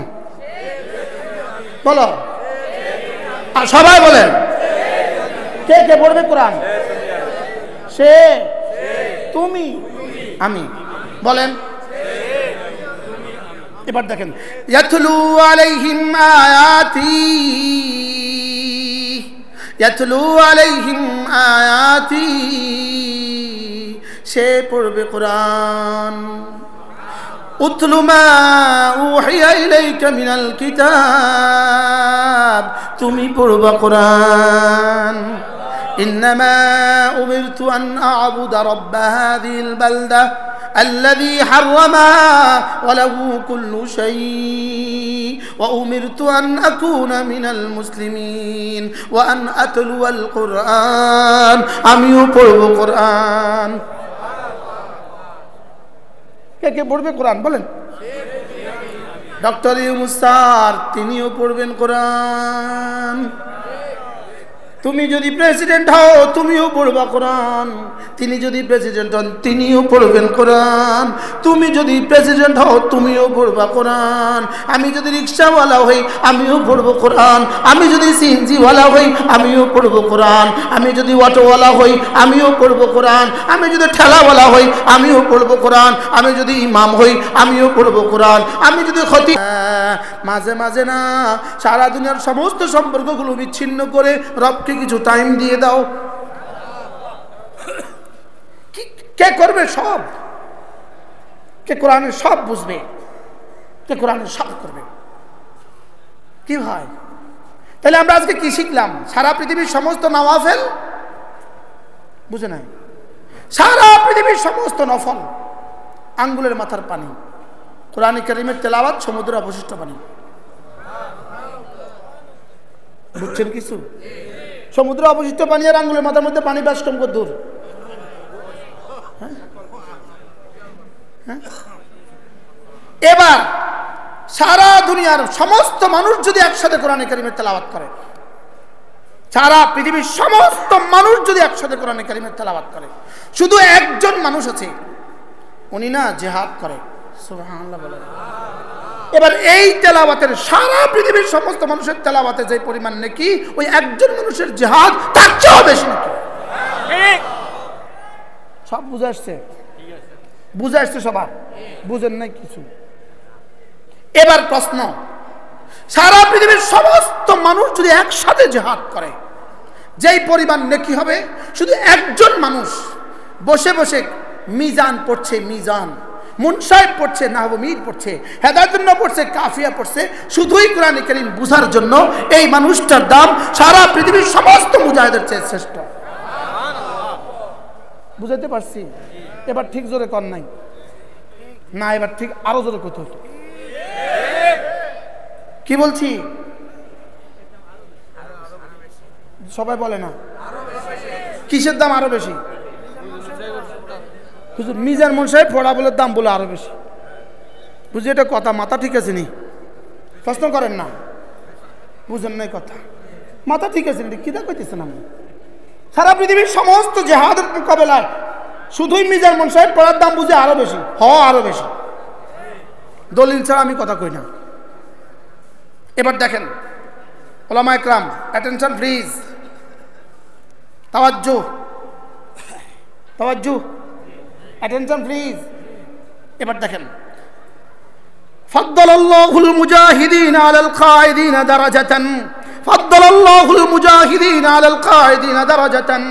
A: বলো, সবাই বলেন কে কে পড়বে কোরআন? সে, তুমি, আমি। বলেন এবার দেখেন, ইয়াতলু আলাইহিম আয়াতি, ইয়াতলু আলাইহিম আয়াতি, সে পড়বে কোরআন। উতলু মা উহিয়া ইলাইকা মিনাল কিতাব, তুমি পড়বা কোরআন। ইন্নামা উমিরতু আন আ'বুদা রাব্ব হাযিহিল বালদা الذي حرمها وله كل شيء وأمرت أن أكون من المسلمين وأن أتلو القرآن, আমিও পড়ব কোরআন। কে কে পড়বে কোরআন বলেন? ডক্টর ইউনূস স্যার, তিনিও পড়বেন কোরআন। তুমি যদি প্রেসিডেন্ট হও তুমিও পড়বা কোরআন, তিনি যদি প্রেসিডেন্ট হন তিনিও পড়বেন কোরআন। তুমি যদি প্রেসিডেন্ট হও তুমিও পড়বা কোরআন। আমি যদি রিক্সাওয়ালা হই আমিও পড়ব কোরআন। আমি যদি সিএনজিওয়ালা হই আমিও পড়ব কোরআন। আমি যদি অটোওয়ালা হই আমিও পড়ব কোরআন। আমি যদি ঠেলাওয়ালা হই আমিও পড়ব কোরআন। আমি যদি ইমাম হই আমিও পড়ব কোরআন। আমি যদি খতিব, মাঝে মাঝে না, সারা দুনিয়ার সমস্ত সম্পর্কগুলো বিচ্ছিন্ন করে রবকে কিছু টাইম দিয়ে দাও। কে করবে সব? কে কোরআনের সব বুঝবে? কে কোরআনের সব করবে? কি ভাই, তাহলে আমরা আজকে কি শিখলাম? সারা পৃথিবীর সমস্ত নওয়াফেল বুঝে নাই, সারা পৃথিবীর সমস্ত নফল আঙ্গুলের মাথার পানি, কোরআন কারীমের তেলাওয়াত সমুদ্রের অবশিষ্ট পানি। বুঝছেন কিছু? সমুদ্র অবশিষ্ট পানি আর আঙ্গুলের মাথার মধ্যে পানি ব্যাস কম দূর। এবার সারা দুনিয়ার সমস্ত মানুষ যদি একসাথে কোরআনে কারিমের তেলাওয়াত করে, সারা পৃথিবীর সমস্ত মানুষ যদি একসাথে কোরআনে কারিমের তেলাওয়াত করে, শুধু একজন মানুষ আছে উনি না জিহাদ করে, সুবহানাল্লাহ বলেন। এবার এই তেলাওয়াতের সারা পৃথিবীর সমস্ত মানুষের তেলাওয়াতে যে পরিমাণ নেকি, ওই একজন মানুষের জিহাদ তার চেয়েও বেশি নাকি। সব বুঝে আসছে? বুঝে আসছে সবার? বুঝেন নাই কিছু? এবার প্রশ্ন, সারা পৃথিবীর সমস্ত মানুষ যদি একসাথে জিহাদ করে, যেই পরিমাণ নেকি হবে, শুধু একজন মানুষ বসে বসে মিজান পড়ছে, মিজান, মুনসাইব পড়ছে, নাহবুমিদ পড়ছে, হেদায়েতুন পড়ছে, কাফিয়া পড়ছে, শুধুই কোরআন কারীম বুঝার জন্য, এই মানুষটার দাম সারা পৃথিবীর সমস্ত মুজাহিদের চেয়ে শ্রেষ্ঠ। বুঝাইতে পারছি? এবার ঠিক জোরে কর নাই না, এবার ঠিক আরো জোরে কত হতো। কি বলছি সবাই বলে না? কিসের দাম আরো বেশি? মিজান মুনসাইব পড়া বলে দাম বলে আরো বেশি। বুঝি এটা কথা? মাথা ঠিক আছে নি? প্রশ্ন করেন না, বুঝেন নাই কথা? মাথা ঠিক আছে নি? কিটা কইতেছেন আপনি? সারা পৃথিবীর সমস্ত জিহাদের মোকাবেলায় শুধুই মিজান মুনসাইব পড়ার দাম বুঝে আরো বেশি, আরো বেশি। দলিল ছাড়া আমি কথা কই না। এবার দেখেন উলামা ইকরাম, অ্যাটেনশন প্লিজ, তাওয়াজ্জু, তাওয়াজ্জু, অ্যাটেনশন প্লিজ। এবার দেখেন, ফাদ্দালাল্লাহুল মুজাহিদিনা আলাল কায়িদিনা দারাজাতান, ফাদ্দালাল্লাহুল মুজাহিদিনা আলাল কায়িদিনা দারাজাতান।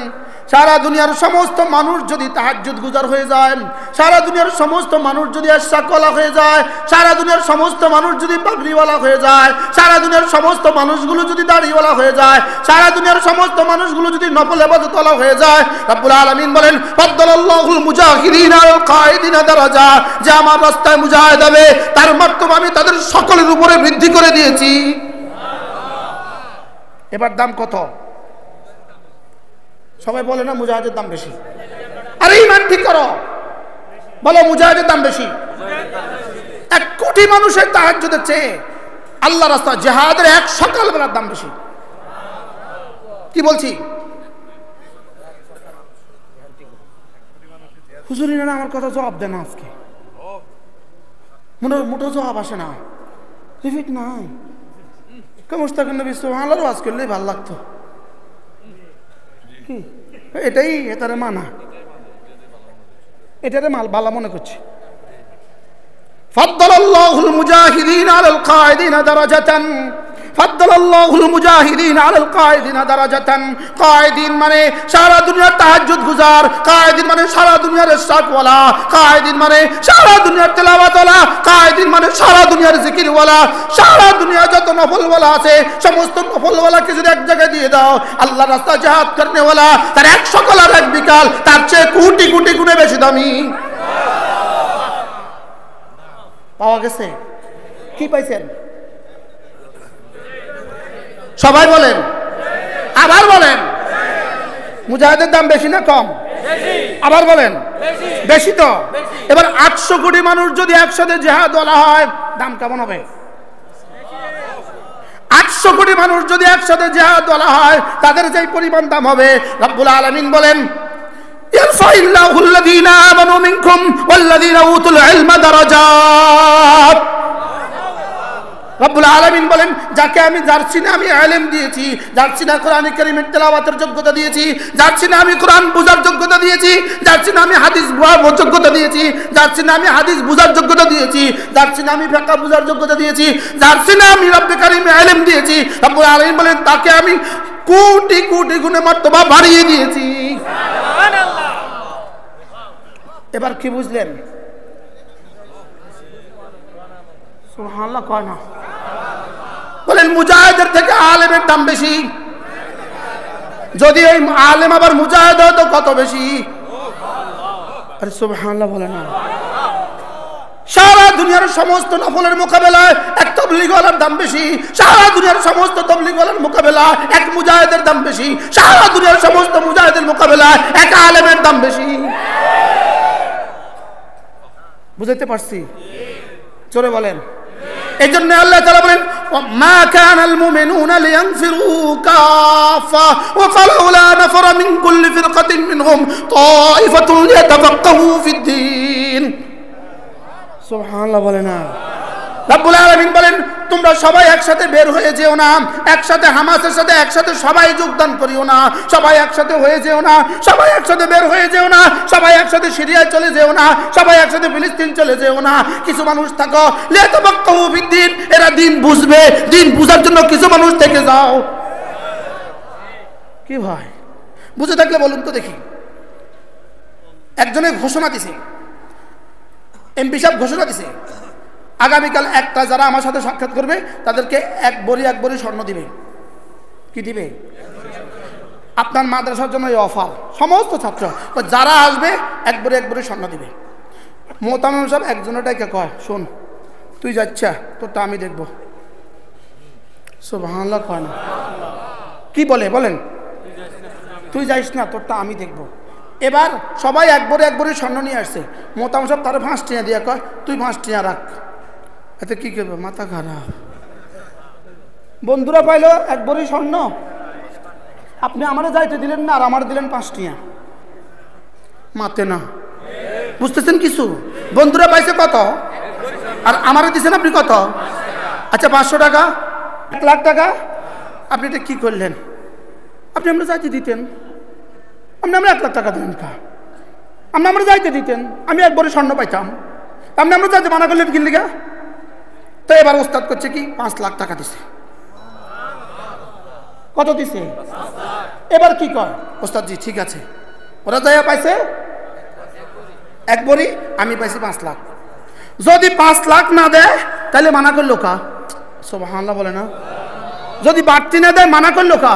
A: সারা দুনিয়ার সমস্ত মানুষ যদি তাহাজ্জুদ গুজার হয়ে যায়, সারা দুনিয়ার সমস্ত মানুষ যদি আশাকওয়ালা হয়ে যায়, সারা দুনিয়ার সমস্ত মানুষ যদি পাগড়িওয়ালা হয়ে যায়, সারা দুনিয়ার সমস্ত মানুষগুলো যদি দাড়িওয়ালা হয়ে যায়, সারা দুনিয়ার সমস্ত মানুষগুলো যদি নফল ইবাদতওয়ালা হয়ে যায়, রব্বুল আলামিন বলেন ফাদ্দালাল্লাহুল মুজাহিদিনা আলাল কায়িদিনা দারাজা, যে আমার রাস্তায় মুজাহিদ হবে তার মর্তবা আমি তাদের সকলের উপরে বৃদ্ধি করে দিয়েছি। এবার দাম কত? সবাই বলে না মুজাহিদের দাম বেশি। আরে ইমান ঠিক করো, বলো মুজাহিদের দাম বেশি। 1 কোটি মানুষের তাহাজ্জুদের চেয়ে আল্লাহ রাস্তা জিহাদের এক সকালবেলার দাম বেশি। কি বলছি? হুজুরিনা আমার কথা জবাব দেন আজকে, মোটো জবাব আসে না, রিপিট নাই। মুস্তাকিন নবী সুবহানাল্লাহ ওয়াজ করলেই ভালো লাগতো। কি এটাই এটারে মানা, এটারে মাল বালা মনে করছি। ফাদ্দালাল্লাহুল মুজাহিদিনা আলাল কায়িদিনা দারাজাতান, ফাদ্দালাল্লাহুল মুজাহিদিনা আলাল কায়িদিনা দারাজাতান। কায়িদিন মানে সারা দুনিয়ার তাহাজ্জুদ গুজার, কায়িদিন মানে সারা দুনিয়ার ইশরাকওয়ালা, কায়িদিন মানে সারা দুনিয়ার তেলাওয়াতওয়ালা, কায়িদিন মানে সারা দুনিয়ার জিকিরওয়ালা। সারা দুনিয়া যত নফলওয়ালা আছে সমস্ত নফলওয়ালাকে যদি এক জায়গায় দিয়ে দাও, আল্লাহর রাস্তায় জিহাদ করনেওয়ালা তার 1 সকাল আর 1 বিকাল তার চেয়ে কোটি কোটি গুণে বেশি দামি। পাওয়া গেছে? কি পাইছেন? সবাই বলেন, আবার বলেন। মুজাহিদের দাম বেশি না কম? আবার বলেন বেশি। তো এবার 800 কোটি মানুষ যদি একসাথে জিহাদ বলা হয়, দাম কেমন হবে? 800 কোটি মানুষ যদি একসাথে জিহাদ বলা হয়, তাদের যেই পরিমাণ দাম হবে, রব্বুল আলামিন বলেন ইয়ারফাইল্লাহুল লাযীনা আমানু মিনকুম ওয়াল্লাযীনা উতুল ইলমা দারাজাত। রব্বুল আলামিন বলেন, যাকে আমি যার সিনে আমি ইলম দিয়েছি, যার সিনে কোরআন কারীমের তেলাওয়াতের যোগ্যতা দিয়েছি, যার সিনে আমি কোরআন বুঝার যোগ্যতা দিয়েছি, যার সিনে আমি হাদিস বুঝার যোগ্যতা দিয়েছি, যার সিনে আমি হাদিস বুঝার যোগ্যতা দিয়েছি, যার সিনে আমি ফিকহ বুঝার যোগ্যতা দিয়েছি, যার সিনে আমি রব্বে কারীম ইলম দিয়েছি, রব্বুল আলামিন বলেন তাকে আমি কোটি কোটি গুণে মর্তবা বাড়িয়ে দিয়েছি। সুবহানাল্লাহ। এবার কি বুঝলেন? সুবহানাল্লাহ কয় না? বলেন মুজাহিদের থেকে আলেমের দাম বেশি। যদি এই আলেম আবার মুজাহিদ হয় তো কত বেশি? আরে সুবহানাল্লাহ বলে না। সারা দুনিয়ার সমস্ত নফলের মোকাবেলায় একটা তাবলীগওয়ালার দাম বেশি, সারা দুনিয়ার সমস্ত তাবলীগওয়ালার মোকাবেলা এক মুজাহিদের দাম বেশি, সারা দুনিয়ার সমস্ত মুজাহিদের মোকাবেলা এক আলেমের দাম বেশি। বুঝাইতে পারছি? জোরে বলেন। এই জন্য আল্লাহ তাআলা বলেন মা কানাল মুমিনুনা লিয়ানফিরু কাফা ওয়া ফালাউলা নাফারা মিন কুল্লি ফিরকাতিন মিনহুম তাইফাতুন লিয়াতাফাক্কাহু ফিদ-দীন। সুবহানাল্লাহ বলেন না? রব্বুল আলামিন বলেন তোমরা সবাই একসাথে বের হয়ে যেও না, একসাথে হামাসের সাথে একসাথে সবাই যোগদান করিও না, সবাই একসাথে হয়ে যেও না, সবাই একসাথে বের হয়ে যেও না, সবাই একসাথে সিরিয়ায় চলে যেও না, সবাই একসাথে ফিলিস্তিন চলে যেও না। কিছু মানুষ থাকো লিয়াতাফাক্কাহু ফিদ-দীন, এরা দিন বুঝবে, দিন বুঝার জন্য কিছু মানুষ থেকে যাও। কি ভাই বুঝে থাকলে বলুন তো দেখি। একজনের ঘোষণা দিছে, এমপি সাহেব ঘোষণা দিছে আগামীকাল একটা যারা আমার সাথে সাক্ষাৎ করবে তাদেরকে এক বড়ি স্বর্ণ দিবে। কি দিবে? আপনার মাদ্রাসার জন্য এই অফার, সমস্ত ছাত্র যারা আসবে এক বড়ি স্বর্ণ দিবে। মোহতামিম সাহেব একজনটাকে কয় শোন তুই যাচ্ছা তোরটা আমি দেখব। সুবহানাল্লাহ কয় না? কি বলে বলেন? তুই যাইস না তোরটা আমি দেখব। এবার সবাই এক বড়ি স্বর্ণ নিয়ে আসছে। মোহতামিম সাহেব তার 5 টিয়া দিয়ে কয় তুই 5 টিয়া রাখ। এতে কি করবে? মাথা খারাপ। বন্ধুরা পাইলো এক বড়ি স্বর্ণ, আপনি আমারে যাইতে দিলেন না আর আমার দিলেন 5 টিয়া। মাতে না, বুঝতেছেন কিছু? বন্ধুরা পাইছে কত আর আমারে দিছেন আপনি কত? আচ্ছা 500 টাকা, 1 লাখ টাকা। আপনি এটা কি করলেন? আপনি আমরা যাইতে দিতেন, আপনি আমরা 1 লাখ টাকা দিলেন কা? আপনি আমরা যাইতে দিতেন, আমি এক বড়ি স্বর্ণ পাইতাম। আপনি আমরা যাইতে মানা করলেন কি লিগা? তো এবার ওস্তাদ করছে কি 5 লাখ টাকা দিছে। কত দিছে? এবার কি কয় ওস্তাদ জি ঠিক আছে, ওরা যাইয়া পাইছে এক বড়ি, আমি পাইছি 5 লাখ। যদি 5 লাখ না দেয় তাহলে মানা করলো কা? সুবহানাল্লাহ বলে না? যদি বাড়তি না দেয় মানা করলো কা?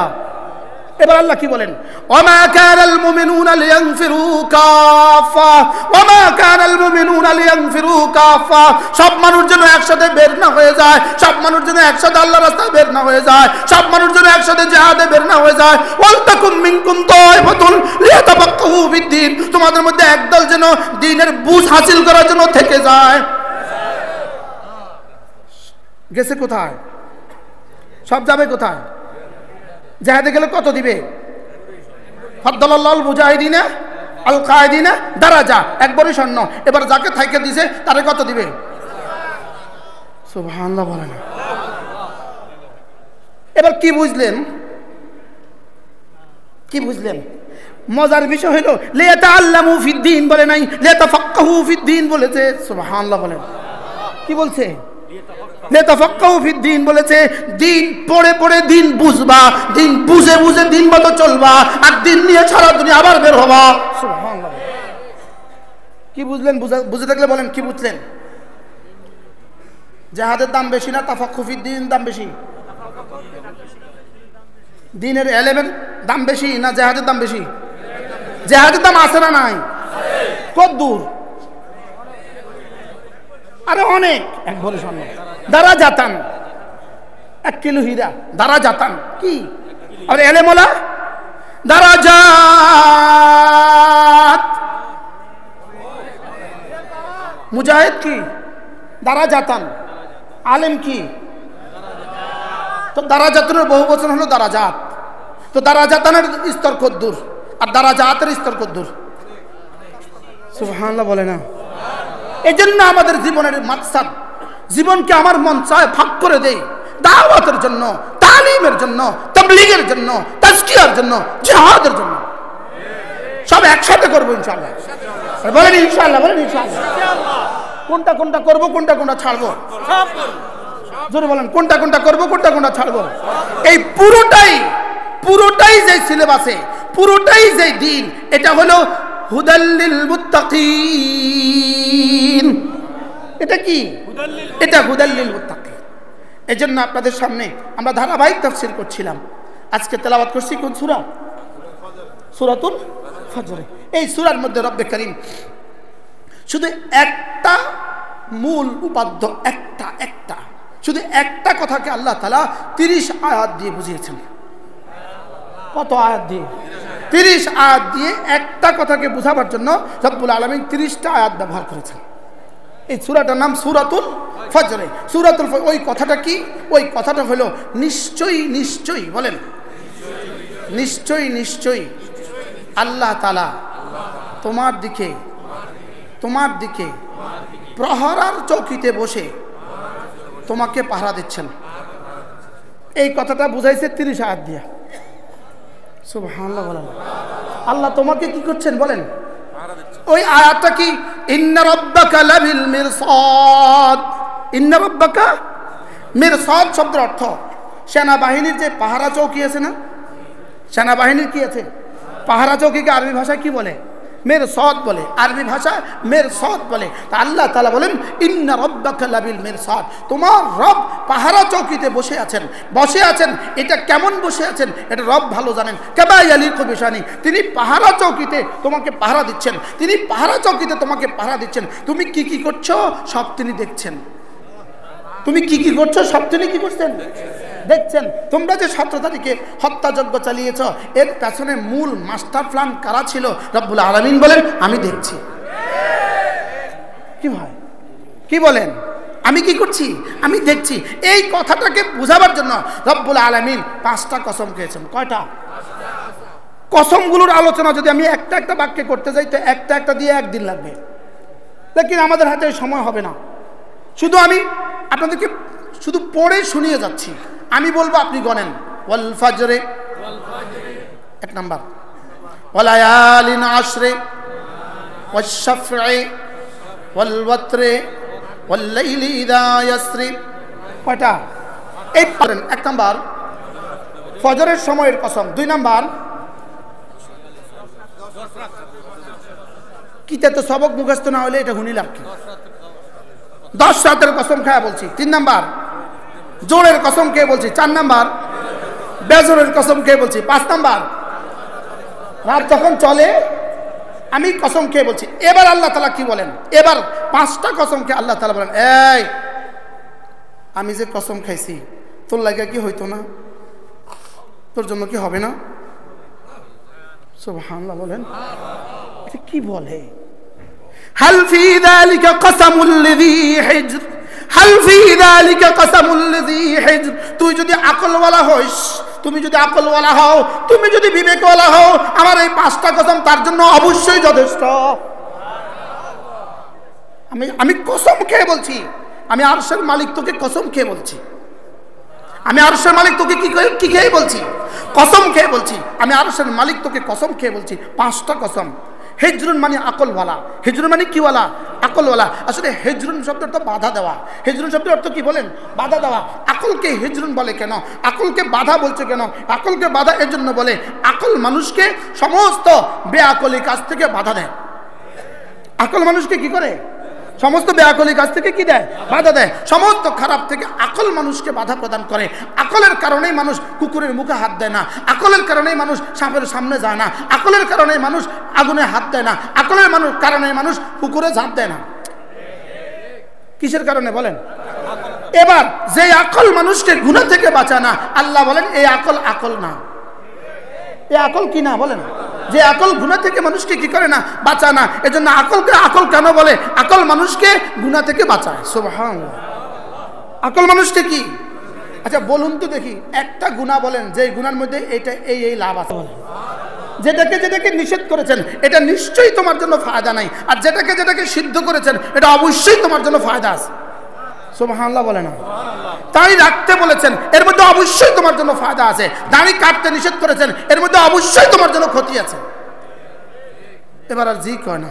A: এবার আল্লাহ কি বলেন? ওমা কানাল মুমিনুনা লিয়ানফিরু কাফা ওমা কানাল মুমিনুনা লিয়ানফিরু কাফা। সব মানুষ যেন একসাথে বের না হয়ে যায়, সব মানুষ যেন একসাথে আল্লাহর রাস্তায় বের না হয়ে যায়, সব মানুষ যেন একসাথে জিহাদে বের না হয়ে যায়। ওয়ালতাকুম মিনকুম তাইফাতুন লিয়াতাফাক্কাহু ফিদ-দীন, তোমাদের মধ্যে একদল যেন দ্বীনের বুঝ হাসিল করার জন্য থেকে যায়। গেছে কোথায়? সব যাবে কোথায়? জিহাদে গেলে কত দিবে? ফাদ্দালাল্লাহুল মুজাহিদিনা আল কায়েদিনা দারাজা, এক বড়ি স্বর্ণ। এবার যাকে থাইকে দিছে তারে কত দিবে? সুবহানাল্লাহ বলেন। এবার কি বুঝলেন? কি বুঝলেন? মজার বিষয় হলো লিয়াতাআল্লামু ফিদ-দীন বলে নাই, লিয়াতাফাক্কাহু ফিদ-দীন বলেছে। সুবহানাল্লাহ বলেন। কি বলছে? লিয়াতাফাক্কাহু ফিদ-দীন বলেছে। দিন পড়ে পড়ে দিন বুঝবা, দিন বুঝে বুঝে দিন মতো চলবা, আর দিন নিয়ে সারা দুনিয়া আবার বের হবা। সুবহানাল্লাহ। কি বুঝলেন? বুঝে থাকলে বলেন কি বুঝলেন? জিহাদের দাম বেশি না তাফাক্কুহু ফিদ-দীন দাম বেশি? দিনের এলেমের দাম বেশি না জিহাদের দাম বেশি? জিহাদের দাম আছে না নাই? কত দূর? আরে অনেক। এক বড়ি স্বর্ণ দারা জাতান, 1 কিলো হীরা দারা জাতান। কি? আর এলেমওয়ালা দারাজাত। মুজাহিদ কি? দারা জাতান। আলেম কি? তো দারাজাতের বহু বচন হলো দারাজাত। তো দারাজাতানের স্তর কত দূর আর দারাজাতের স্তর কত দূর? সুবহানাল্লাহ বলে না? এই জন্য আমাদের জীবনের মাকসাদ, জীবনকে আমার মন চায় ভাগ করে দেই দাওয়াতের জন্য, তালিমের জন্য, তাবলীগের জন্য, তাজকিয়ার জন্য, জিহাদের জন্য। সব একসাথে করবো ইনশাআল্লাহ। বলেন ইনশাআল্লাহ, বলেন ইনশাআল্লাহ। কোনটা কোনটা করবো, কোনটা কোনটা ছাড়বো? সব করব। জোরে বলেন কোনটা কোনটা করবো, কোনটা কোনটা ছাড়বো? এই পুরোটাই যে সিলেবাসে, পুরোটাই যে দিন, এটা হলো হুদাল্লিল মুত্তাকিন। এটা কি? এটা হুদাল্লিল মুত্তাকিন। এজন্য আপনাদের সামনে আমরা ধারাবাহিক তাফসীর করছিলাম। আজকে তেলাওয়াত করছি কোন সূরা? সূরাতুল ফজর। এই সূরার মধ্যে রব্বে কারীম শুধু একটা মূল উপাদ্য, একটা শুধু একটা কথাকে আল্লাহ তাআলা 30 আয়াত দিয়ে বুঝিয়েছেন। কত আয়াত দিয়ে? 30 আয়াত দিয়ে একটা কথাকে বোঝাবার জন্য রব্বুল আলামিন 30টা আয়াত ব্যবহার করেছেন। এই সূরাটার নাম সূরাতুল ফজর। সূরাতুল ফজর, ওই কথাটা কি? ওই কথাটা হলো নিশ্চয়ই নিশ্চয়ই, বলেন নিশ্চয়ই নিশ্চয়ই আল্লাহ তাআলা তোমার দিকে প্রহরার চৌকিতে বসে তোমাকে পাহারা দিচ্ছেন। এই কথাটা বুঝাইছে 30 আয়াত দিয়া। সুবহানাল্লাহ বলেন। আল্লাহ তোমাকে কি করছেন বলেন? ওই আয়াতটা কি? ইন্না রাব্বাকা লাবিল মিরসাদ। ইন্না রাব্বাকা, মিরসাদ শব্দের অর্থ সেনাবাহিনীর যে পাহারা চৌকি আছে না, সেনাবাহিনীর কি আছে? পাহারা চৌকিকে আরবি ভাষায় কি বলে? মিরসাদ বলে। আরবি ভাষায় মিরসাদ বলে। তা আল্লাহ তাআলা বলেন ইন্না রাব্বাকা লাবিল মিরসাদ, তোমার রব পাহারা চৌকিতে বসে আছেন। এটা কেমন বসে আছেন এটা রব ভালো জানেন। কামা ইয়ালিকু বিশানি, তিনি পাহারা চৌকিতে তোমাকে পাহারা দিচ্ছেন। তুমি কি করছো সব তিনি দেখছেন। তুমি কি করছো সব তিনি কি করছেন? দেখছেন। তোমরা যে 17 তারিখে হত্যাযজ্ঞ চালিয়েছ, এর পেছনে মূল মাস্টার প্ল্যান কারা ছিল? রব্বুল আলামিন বলেন আমি দেখছি। কি ভাই, কি বলেন? আমি কি করছি? আমি দেখছি। এই কথাটাকে বোঝাবার জন্য রব্বুল আলামিন 5টা কসম খেয়েছেন। কয়টা? কসমগুলোর আলোচনা যদি আমি একটা বাক্যে করতে যাই তো একটা দিয়ে একদিন লাগবে, লেকিন আমাদের হাতে সময় হবে না। শুধু আমি আপনাদেরকে শুধু পড়ে শুনিয়ে যাচ্ছি। আমি বলবো, আপনি গণেন। ওয়াল ফাজরে 1 নাম্বার, ওয়ালায়ালিন আশরে, ওয়াশ শাফঈ ওয়াল ওয়াতরে ওয়াল লাইলি ইযা ইয়াসরি। কয়টা? এই পড়েন। 1 নাম্বার ফজরের সময়ের কসম। 2 নাম্বার কিতে তো সবক মুখস্থ না হলে এটা হুনি লাভ কি? 10 রাতের কসম খায়া বলছি। 3 নাম্বার জোরের কসম কে বলছি। 4 নাম্বার বেজোরের কসম কে বলছি। 5 নাম্বার রাত যখন চলে আমি কসম কে বলছি। এবার আল্লাহ তাআলা কি বলেন? এবার 5টা কসম কে আল্লাহ তাআলা বলেন, এই আমি যে কসম খাইছি তোর লাগা কি হইতো না? তোর জন্য কি হবে না? সুবহানাল্লাহ বলেন। এটা কি বলে? হাল ফি যালিকা কাসামুল লিযী হিজর, হাল ফি যালিকা কাসামুল লিযী হিজর। তুই যদি আকলওয়ালা হইস, তুমি যদি আকলওয়ালা হও, তুমি যদি বিবেকওয়ালা হও, আমার এই 5টা কসম তার জন্য অবশ্যই যথেষ্ট। আমি কসম খেয়ে বলছি, আমি আরশের মালিক তোকে কসম খেয়ে বলছি। আমি আরশের মালিক তোকে কি খেয়ে বলছি? কসম খেয়ে বলছি। আমি আরশের মালিক তোকে কসম খেয়ে বলছি। 5টা কসম। হেজরুন মানে আকলওয়ালা। হেজরুন মানে কিওয়ালা? আকলওয়ালা। আসলে হেজরুন শব্দের অর্থ বাধা দেওয়া। হেজরুন শব্দের অর্থ কি বলেন? বাধা দেওয়া। আকলকে হেজরুন বলে কেন? আকলকে বাধা বলছে কেন? আকলকে বাধা এর জন্য বলে, আকল মানুষকে সমস্ত বেআকলি কাজ থেকে বাধা দেয়। আকল মানুষকে কি করে? সমস্ত বেআকলি কাজ থেকে কি দেয়? বাধা দেয়। সমস্ত খারাপ থেকে আকল মানুষকে বাধা প্রদান করে। আকলের কারণেই মানুষ কুকুরের মুখে হাত দেয় না। আকলের কারণেই মানুষ সাপের সামনে যায় না। আকলের কারণেই মানুষ আগুনে হাত দেয় না। আকলের কারণে মানুষ পুকুরে ঝাঁপ দেয় না। কিসের কারণে বলেন? এবার যে আকল মানুষকে গুনাহ থেকে বাঁচায় না, আল্লাহ বলেন এই আকল না। এই আকল কি না বলেন? যে আকল গুনাহ থেকে মানুষকে কি করে না? বাঁচায় না। এজন্য আকলকে আকল কেন বলে? আকল মানুষকে গুনাহ থেকে বাঁচায়। সুবহানাল্লাহ। আকল মানুষকে কি? আচ্ছা বলুন তো দেখি, একটা গুনাহ বলেন যে গুনার মধ্যে এটা এই লাভ আছে। যেটাকে নিষেধ করেছেন এটা নিশ্চয়ই তোমার জন্য ফায়দা নাই, আর যেটাকে সিদ্ধ করেছেন এটা অবশ্যই তোমার জন্য ফায়দা আছে। সুবহানাল্লাহ বলে না? দাড়ি রাখতে বলেছেন এর মধ্যে অবশ্যই তোমার জন্য ফায়দা আছে। দাড়ি কাটতে নিষেধ করেছেন এর মধ্যে অবশ্যই তোমার জন্য ক্ষতি আছে। এবার আর জি কয় না।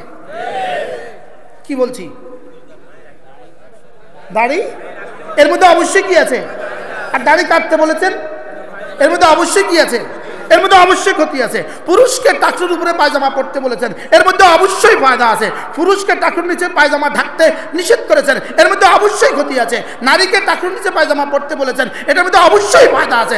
A: কি বলছি? দাড়ি এর মধ্যে অবশ্যই কি আছে? আর দাড়ি কাটতে বলেছেন এর মধ্যে অবশ্যই কি আছে? এর মধ্যে অবশ্যই ক্ষতি আছে। পুরুষকে টাকনুর উপরে পায়জামা পরতে বলেছেন এর মধ্যে অবশ্যই ফায়দা আছে। পুরুষকে টাকনুর নিচে পায়জামা ঢাকতে নিষেধ করেছেন এর মধ্যে অবশ্যই ক্ষতি আছে। নারীকে টাকনুর নিচে পায়জামা পরতে বলেছেন এটার মধ্যে অবশ্যই ফায়দা আছে।